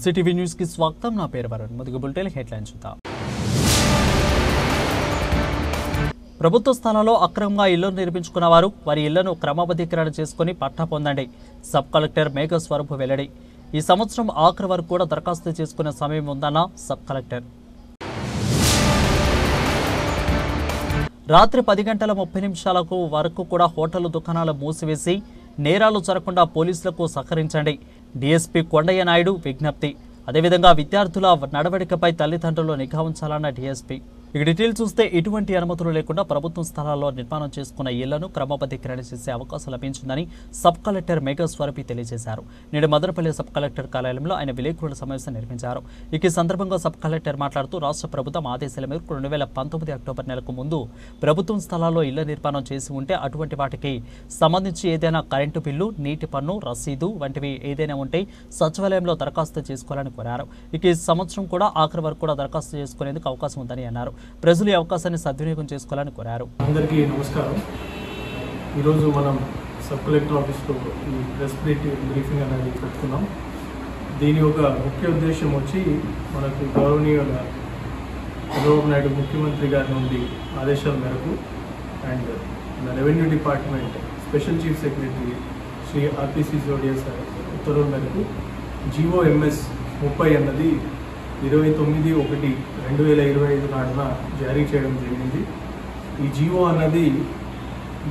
MCTV news కి స్వాగతం. నా పేరు వరుణ్. ముందుగా బులెటిన్ హెడ్లైన్స్ చూద్దాం. ప్రభుత్వ స్థానాల్లో అక్రమంగా ఇళ్లను నిర్మించుకున్న వారి ఇళ్లను క్రమబద్ధీకరణ చేసుకుని పట్టా పొందండి. సబ్ కలెక్టర్ మేఘస్వరూప్ వెల్లడి. ఈ సంవత్సరం ఆఖరి వరకు కూడా దరఖాస్తు చేసుకునే సమయం ఉందన్న సబ్ కలెక్టర్. రాత్రి 10 గంటల 30 నిమిషాలకు వరకు కూడా హోటల్ దుకాణాలు మూసివేసి నేరాలు జరగకుండా పోలీసులకు సహకరించండి. డీఎస్పీ కొండయ్య నాయుడు విజ్ఞప్తి. అదేవిధంగా విద్యార్థుల నడవడికపై తల్లిదండ్రులు నిఘా ఉంచాలన్న డీఎస్పీ. ఇక డీటెయిల్ చూస్తే ఎటువంటి అనుమతులు లేకుండా ప్రభుత్వ స్థలాల్లో నిర్మాణం చేసుకున్న ఇళ్లను క్రమబద్ధీకరణ చేసే అవకాశం లభించిందని సబ్ కలెక్టర్ మేఘస్వరూప్ తెలియజేశారు. నేడు మదనపల్లి సబ్ కలెక్టర్ కార్యాలయంలో ఆయన విలేకరుల సమావేశం నిర్వహించారు. ఈ సందర్భంగా సబ్ కలెక్టర్ మాట్లాడుతూ రాష్ట్ర ప్రభుత్వం ఆదేశాల మేరకు 2019 అక్టోబర్ నెలకు ముందు ప్రభుత్వం స్థలాల్లో ఇళ్ల నిర్మాణం చేసి ఉంటే అటువంటి వాటికి సంబంధించి ఏదైనా కరెంటు బిల్లు, నీటి పన్ను, రసీదు వంటివి ఏదైనా ఉంటే సచివాలయంలో దరఖాస్తు చేసుకోవాలని కోరారు. ఈ సంవత్సరం కూడా ఆఖరి వరకు కూడా దరఖాస్తు చేసుకునేందుకు అవకాశం ఉందని అన్నారు. ప్రజలు ఈ అవకాశాన్ని సద్వినియోగం చేసుకోవాలని కోరారు. అందరికీ నమస్కారం. ఈరోజు మనం సబ్ కలెక్టర్ ఆఫీస్లో ఈ ప్రెస్ బ్రీఫింగ్ అనేది పెట్టుకున్నాం. దీని ఒక ముఖ్య ఉద్దేశం వచ్చి మనకు గౌరవనీయుల చంద్రబాబు నాయుడు ముఖ్యమంత్రి గారి నుండి ఆదేశాల మేరకు అండ్ మన revenue department special chief secretary Shri RPC Jodia sir ఉత్తర్వుల మేరకు GOMS 30 అన్నది 29/1/2025 నాడున జారీ చేయడం జరిగింది. ఈ జీవో అన్నది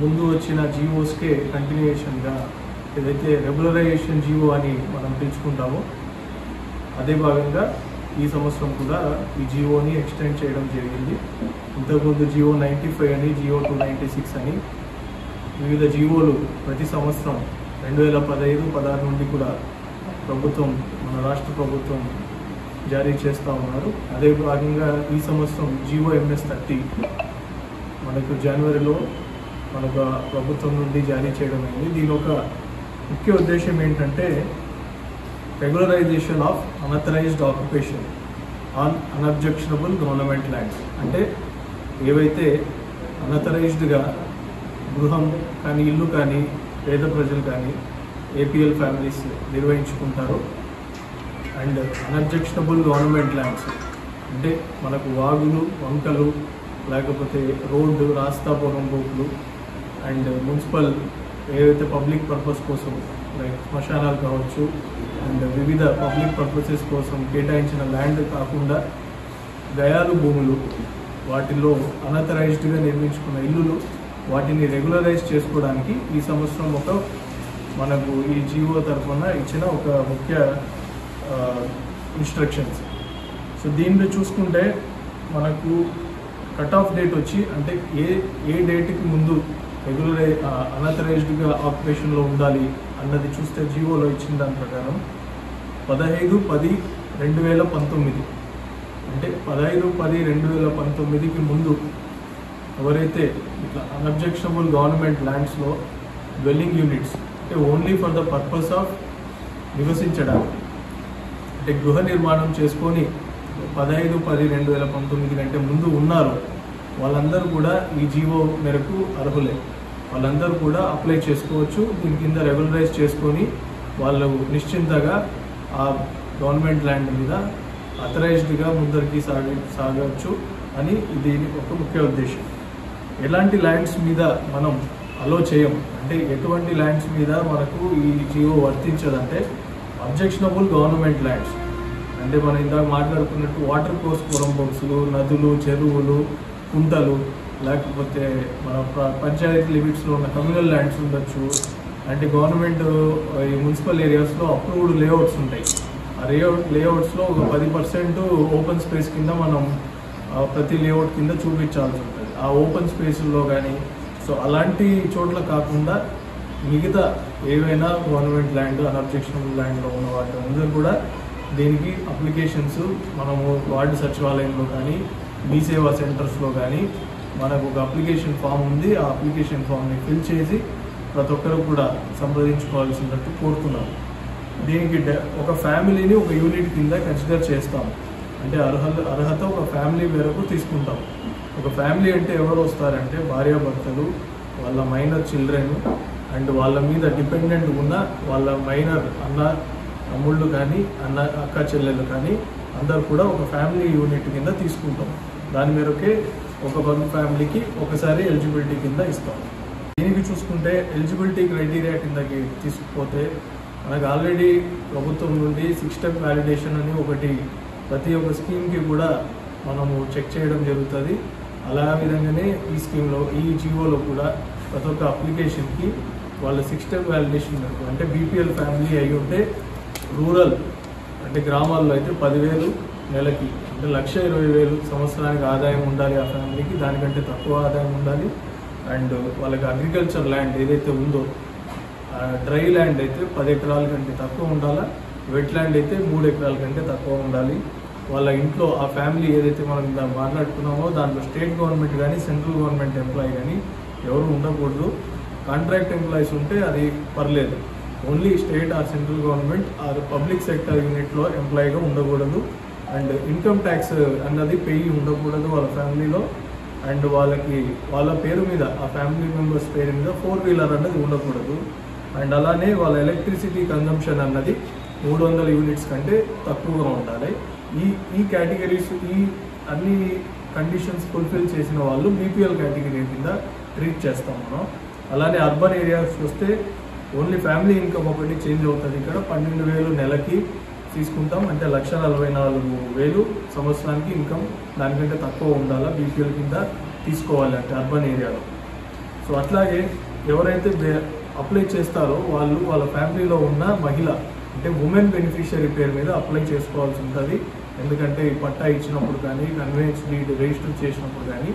ముందు వచ్చిన జీవోస్కే కంటిన్యూషన్గా ఏదైతే రెగ్యులరైజేషన్ జీవో అని మనం పిలుచుకుంటామో అదే భాగంగా ఈ సంవత్సరం కూడా ఈ జీవోని ఎక్స్టెండ్ చేయడం జరిగింది. ఇంతకుముందు GO 95 అని, GO 296 అని వివిధ జీవోలు ప్రతి సంవత్సరం 2015-16 నుండి కూడా ప్రభుత్వం, మన రాష్ట్ర ప్రభుత్వం జారీ చేస్తూ ఉన్నారు. అదే భాగంగా ఈ సంవత్సరం GOMS 30 మనకు జనవరిలో మనకు ప్రభుత్వం నుండి జారీ చేయడం అయింది. దీని ఒక ముఖ్య ఉద్దేశం ఏంటంటే regularization of unauthorized occupation on unobjectionable government lands. అంటే ఏవైతే అన్అథరైజ్డ్గా గృహం కానీ, ఇల్లు కానీ, పేద ప్రజలు కానీ, APL ఫ్యామిలీస్ నిర్వహించుకుంటారో అండ్ అన్అబ్జెక్షనబుల్ గవర్నమెంట్ ల్యాండ్స్ అంటే మనకు వాగులు, వంకలు, లేకపోతే రోడ్డు, రాస్తా పొగంబోకులు అండ్ మున్సిపల్ ఏవైతే పబ్లిక్ పర్పస్ కోసం లైక్ శ్మశానాలు కావచ్చు అండ్ వివిధ పబ్లిక్ పర్పసెస్ కోసం కేటాయించిన ల్యాండ్ కాకుండా గయాలు భూములు, వాటిలో అన్అథరైజ్డ్గా నిర్మించుకున్న ఇల్లులు, వాటిని రెగ్యులరైజ్ చేసుకోవడానికి ఈ సంవత్సరం ఒక మనకు ఈ జీవో తరఫున ఇచ్చిన ఒక ముఖ్య ఇన్స్ట్రక్షన్స్. సో దీనిలో చూసుకుంటే మనకు కట్ ఆఫ్ డేట్ వచ్చి అంటే ఏ డేట్కి ముందు అన్అథరైజ్డ్గా ఆక్యుపేషన్లో ఉండాలి అన్నది చూస్తే జీవోలో ఇచ్చిన దాని ప్రకారం 15/10/2019 అంటే 15/10/2019కి ముందు ఎవరైతే ఇట్లా అన్అబ్జెక్షనబుల్ గవర్నమెంట్ ల్యాండ్స్లో డ్వెల్లింగ్ యూనిట్స్ అంటే only for the purpose of నివసించడానికి అంటే గృహ నిర్మాణం చేసుకొని 15/10/2019 కంటే ముందు ఉన్నారు, వాళ్ళందరూ కూడా ఈ జీవో మేరకు అర్హులే. వాళ్ళందరూ కూడా అప్లై చేసుకోవచ్చు. దీని కింద రెగ్యులరైజ్ చేసుకొని వాళ్ళు నిశ్చింతగా ఆ గవర్నమెంట్ ల్యాండ్ మీద అథరైజ్డ్గా ముందరికి సాగవచ్చు అని దీని ఒక ముఖ్య ఉద్దేశం. ఎలాంటి ల్యాండ్స్ మీద మనం అలో చేయం అంటే ఎటువంటి ల్యాండ్స్ మీద మనకు ఈ జీవో వర్తించదంటే అబ్జెక్షనబుల్ గవర్నమెంట్ ల్యాండ్స్ అంటే మనం ఇందాక మాట్లాడుకున్నట్టు వాటర్ కోర్స్ పొరంబోక్స్లు, నదులు, చెరువులు, కుంటలు, లేకపోతే మన పంచాయతీ లిమిట్స్లో ఉన్న కమ్యూనల్ ల్యాండ్స్ ఉండొచ్చు. అంటే గవర్నమెంట్ ఈ మున్సిపల్ ఏరియాస్లో అప్రూవ్డ్ లేఅవుట్స్ ఉంటాయి. ఆ లేఅవుట్స్లో ఒక 10% ఓపెన్ స్పేస్ కింద మనం ప్రతి లేఅవుట్ కింద చూపించాల్సి ఉంటుంది ఆ ఓపెన్ స్పేస్లో కానీ. సో అలాంటి చోట్ల కాకుండా మిగతా ఏవైనా గవర్నమెంట్ ల్యాండ్, అన్అబ్జెక్షనబుల్ ల్యాండ్లో ఉన్న వాటి అందరూ కూడా దీనికి అప్లికేషన్స్ మనము వార్డు సచివాలయంలో కానీ, మీ సేవా సెంటర్స్లో కానీ మనకు ఒక అప్లికేషన్ ఫామ్ ఉంది. ఆ అప్లికేషన్ ఫామ్ని ఫిల్ చేసి ప్రతి ఒక్కరు కూడా సంప్రదించుకోవాల్సినట్టు కోరుతున్నాము. దీనికి ఒక ఫ్యామిలీని ఒక యూనిట్ కింద కన్సిడర్ చేస్తాం. అంటే అర్హత ఒక ఫ్యామిలీ మేరకు తీసుకుంటాం. ఒక ఫ్యామిలీ అంటే ఎవరు వస్తారంటే భార్యాభర్తలు, వాళ్ళ మైనర్ చిల్డ్రన్ అండ్ వాళ్ళ మీద డిపెండెంట్ ఉన్న వాళ్ళ మైనర్ అన్న తమ్ముళ్ళు కానీ అక్క చెల్లెళ్ళు కానీ అందరు కూడా ఒక ఫ్యామిలీ యూనిట్ కింద తీసుకుంటాం. దాని మేరకే ఒక ఫ్యామిలీకి ఒకసారి ఎలిజిబిలిటీ కింద ఇస్తాం. దీనికి చూసుకుంటే ఎలిజిబిలిటీ క్రైటీరియా కిందకి తీసుకుపోతే మనకు ఆల్రెడీ ప్రభుత్వం నుండి 6 స్టెప్ వ్యాలిడేషన్ అని ఒకటి ప్రతి ఒక్క స్కీమ్కి కూడా మనము చెక్ చేయడం జరుగుతుంది. అలా విధంగానే ఈ స్కీమ్లో ఈ జీవోలో కూడా ప్రతి ఒక్క అప్లికేషన్కి వాళ్ళ 6 స్టెప్ వ్యాలిడేషన్ అంటే బీపీఎల్ ఫ్యామిలీ అయి ఉంటే రూరల్ అంటే గ్రామాల్లో అయితే 10,000 నెలకి అంటే 1,20,000 సంవత్సరానికి ఆదాయం ఉండాలి ఆ ఫ్యామిలీకి, దానికంటే తక్కువ ఆదాయం ఉండాలి. అండ్ వాళ్ళకి అగ్రికల్చర్ ల్యాండ్ ఏదైతే ఉందో డ్రై ల్యాండ్ అయితే 10 ఎకరాల కంటే తక్కువ ఉండాలా, వెట్ ల్యాండ్ అయితే 3 ఎకరాల కంటే తక్కువ ఉండాలి. వాళ్ళ ఇంట్లో ఆ ఫ్యామిలీ ఏదైతే మనం మాట్లాడుకున్నామో దాంట్లో స్టేట్ గవర్నమెంట్ కానీ సెంట్రల్ గవర్నమెంట్ ఎంప్లాయీ కానీ ఎవరు ఉండకూడదు. కాంట్రాక్ట్ ఎంప్లాయీస్ ఉంటే అది పర్లేదు, only state or central government are public sector యూనిట్లో ఎంప్లాయీగా ఉండకూడదు. అండ్ ఇన్కమ్ ట్యాక్స్ అన్నది పెయి ఉండకూడదు వాళ్ళ ఫ్యామిలీలో. అండ్ వాళ్ళ పేరు మీద ఆ ఫ్యామిలీ మెంబర్స్ పేరు మీద 4-వీలర్ అన్నది ఉండకూడదు. అండ్ అలానే వాళ్ళ ఎలక్ట్రిసిటీ కన్జంప్షన్ అన్నది 300 యూనిట్స్ కంటే తక్కువగా ఉండాలి. ఈ కేటగిరీస్ ఈ అన్ని కండిషన్స్ ఫుల్ఫిల్ చేసిన వాళ్ళు బీపీఎల్ కేటగిరీ కింద ట్రీట్ చేస్తాం మనం. అలానే అర్బన్ ఏరియాస్ వస్తే ఓన్లీ ఫ్యామిలీ ఇన్కమ్ ఒకటి చేంజ్ అవుతుంది. ఇక్కడ 12,000 నెలకి తీసుకుంటాం, అంటే 1,44,000 సంవత్సరానికి ఇన్కమ్ దానికంటే తక్కువ ఉండాలా బీపీఎల్ కింద తీసుకోవాలి అంటే అర్బన్ ఏరియాలో. సో అట్లాగే ఎవరైతే అప్లై చేస్తారో వాళ్ళ ఫ్యామిలీలో ఉన్న మహిళ అంటే ఉమెన్ బెనిఫిషియరీ పేరు మీద అప్లై చేసుకోవాల్సి ఉంటుంది. ఎందుకంటే ఈ పట్టా ఇచ్చినప్పుడు కానీ కన్వేయన్స్ డీడ్ రిజిస్టర్ చేసినప్పుడు కానీ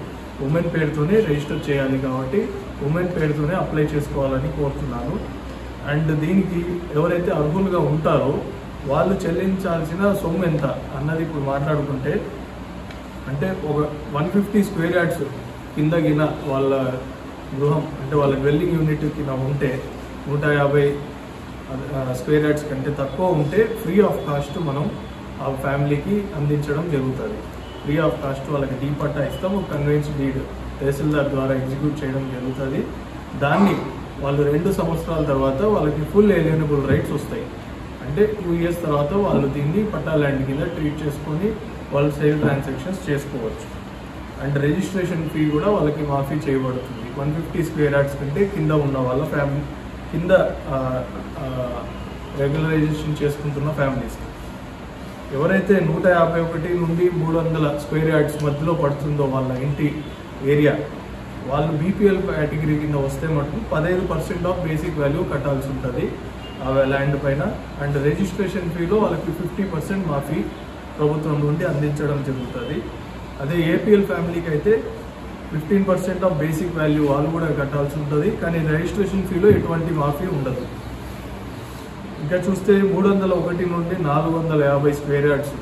ఉమెన్ పేరుతోనే రిజిస్టర్ చేయాలి కాబట్టి ఉమెన్ పేరుతోనే అప్లై చేసుకోవాలని కోరుతున్నాను. అండ్ దీనికి ఎవరైతే అర్హులుగా ఉంటారో వాళ్ళు చెల్లించాల్సిన సొమ్ము ఎంత అన్నది ఇప్పుడు మాట్లాడుకుంటే, అంటే ఒక 150 స్క్వేర్ యార్డ్స్ కిందగిన వాళ్ళ గృహం అంటే వాళ్ళ డ్వెల్లింగ్ యూనిట్ కింద ఉంటే 150 స్క్వేర్ యార్డ్స్ కంటే తక్కువ ఉంటే ఫ్రీ ఆఫ్ కాస్ట్ మనం ఆ ఫ్యామిలీకి అందించడం జరుగుతుంది. ఫ్రీ ఆఫ్ కాస్ట్ వాళ్ళకి డీ పట్టా ఇస్తాం, ఒక కన్వేయన్స్ డీడ్ తహసీల్దార్ ద్వారా ఎగ్జిక్యూట్ చేయడం జరుగుతుంది. దాన్ని వాళ్ళు 2 సంవత్సరాల తర్వాత వాళ్ళకి ఫుల్ ఎలిజిబుల్ రైట్స్ వస్తాయి. అంటే 2 ఇయర్స్ తర్వాత వాళ్ళు దీన్ని పట్టా ల్యాండ్ కింద ట్రీట్ చేసుకొని వాళ్ళు సేల్ ట్రాన్సాక్షన్స్ చేసుకోవచ్చు. అండ్ రిజిస్ట్రేషన్ ఫీ కూడా వాళ్ళకి మాఫీ చేయబడుతుంది. 150 స్క్వేర్ యార్డ్స్ కంటే కింద ఉన్న వాళ్ళ ఫ్యామిలీ కింద రెగ్యులరైజేషన్ చేసుకుంటున్న ఫ్యామిలీస్కి. ఎవరైతే 151 నుండి 300 స్క్వేర్ యార్డ్స్ మధ్యలో పడుతుందో వాళ్ళ ఇంటి ఏరియా, వాళ్ళు బీపీఎల్ కేటగిరీ కింద వస్తే మటుకు 15% ఆఫ్ బేసిక్ వాల్యూ కట్టాల్సి ఉంటుంది ఆ ల్యాండ్ పైన. అండ్ రిజిస్ట్రేషన్ ఫీలో వాళ్ళకి 50% మాఫీ ప్రభుత్వం నుండి అందించడం జరుగుతుంది. అదే ఏపీఎల్ ఫ్యామిలీకి అయితే 15% ఆఫ్ బేసిక్ వాల్యూ వాళ్ళు కూడా కట్టాల్సి ఉంటుంది, కానీ రిజిస్ట్రేషన్ ఫీలో ఎటువంటి మాఫీ ఉండదు. ఇంకా చూస్తే 301 నుండి 450 స్క్వేర్ యార్డ్స్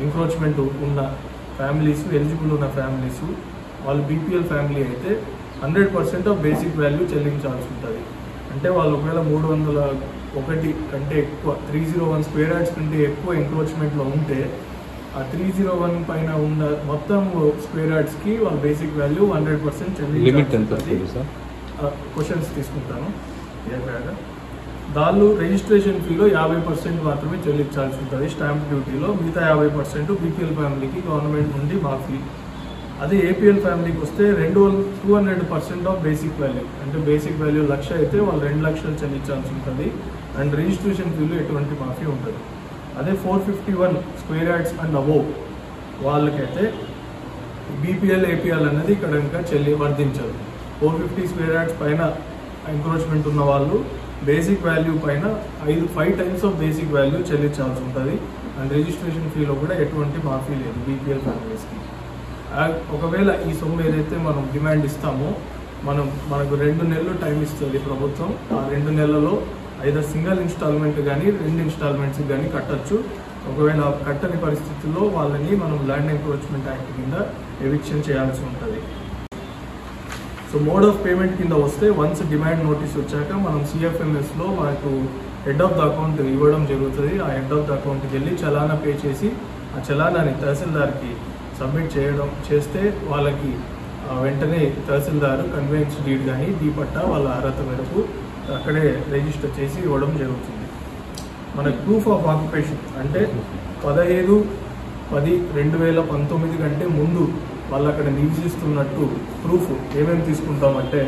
ఎంక్రోచ్మెంట్ ఉన్న ఫ్యామిలీస్, ఎలిజిబుల్ ఉన్న ఫ్యామిలీస్ వాళ్ళు బీపీఎల్ ఫ్యామిలీ అయితే 100% ఆఫ్ బేసిక్ వాల్యూ చెల్లించాల్సి ఉంటుంది. అంటే వాళ్ళు ఒకవేళ 301 కంటే ఎక్కువ 301 స్క్వేర్ యార్డ్స్ కంటే ఎక్కువ ఎంక్రోచ్మెంట్లో ఉంటే ఆ 301 పైన ఉన్న మొత్తం స్క్వేర్ యార్డ్స్కి వాళ్ళ బేసిక్ వాల్యూ 100% చెల్లించాల్సి. క్వశ్చన్స్ తీసుకుంటాను. దానిలో రిజిస్ట్రేషన్ ఫీలో 50% మాత్రమే చెల్లించాల్సి ఉంటుంది స్టాంప్ డ్యూటీలో, మిగతా 50% బీపీఎల్ ఫ్యామిలీకి గవర్నమెంట్ నుండి మాఫీ. అదే ఏపీఎల్ ఫ్యామిలీకి వస్తే 200% ఆఫ్ బేసిక్ వాల్యూ, అంటే బేసిక్ వాల్యూ 1,00,000 అయితే వాళ్ళు 2 లక్షలు చెల్లించాల్సి ఉంటుంది. అండ్ రిజిస్ట్రేషన్ ఫీలో ఎటువంటి మాఫీ ఉంటుంది. అదే 451 స్క్వేర్ యార్డ్స్ అండ్ అబోవ్ వాళ్ళకైతే బీపీఎల్ ఏపీఎల్ అనేది ఇక్కడ ఇంకా వర్తించదు. 450 స్క్వేర్ యార్డ్స్ పైన ఎంక్రోచ్మెంట్ ఉన్న వాళ్ళు బేసిక్ వాల్యూ పైన 5 టైమ్స్ ఆఫ్ బేసిక్ వాల్యూ చెల్లించాల్సి ఉంటుంది. అండ్ రిజిస్ట్రేషన్ ఫీలో కూడా ఎటువంటి మాఫీ లేదు బీపీఎల్ ఫ్యామిలీస్కి. ఒకవేళ ఈ సొమ్ము ఏదైతే మనం డిమాండ్ ఇస్తామో మనకు 2 నెలలు టైం ఇస్తుంది ప్రభుత్వం. ఆ 2 నెలల్లో either సింగిల్ ఇన్స్టాల్మెంట్ కానీ 2 ఇన్స్టాల్మెంట్స్ కానీ కట్టచ్చు. ఒకవేళ కట్టని పరిస్థితుల్లో వాళ్ళని మనం ల్యాండ్ ఎంక్రోచ్మెంట్ యాక్ట్ కింద ఎవిక్షన్ చేయాల్సి ఉంటుంది. సో మోడ్ ఆఫ్ పేమెంట్ కింద వస్తే వన్స్ డిమాండ్ నోటీస్ వచ్చాక మనం సిఎఫ్ఎంఎస్లో మనకు హెడ్ ఆఫ్ ద అకౌంట్ ఇవ్వడం జరుగుతుంది. ఆ హెడ్ ఆఫ్ ద అకౌంట్కి వెళ్ళి చలానా పే చేసి ఆ చలానాని తహసీల్దార్కి సబ్మిట్ చేస్తే వాళ్ళకి వెంటనే తహసీల్దారు కన్వేయన్స్ డీడ్ కానీ డీ పట్టా వాళ్ళ అర్హత మేరకు అక్కడే రిజిస్టర్ చేసి ఇవ్వడం జరుగుతుంది. మనకు ప్రూఫ్ ఆఫ్ ఆక్యుపేషన్ అంటే 15/10/2019 కంటే ముందు వాళ్ళు అక్కడ నివసిస్తున్నట్టు ప్రూఫ్ ఏమేమి తీసుకుంటామంటే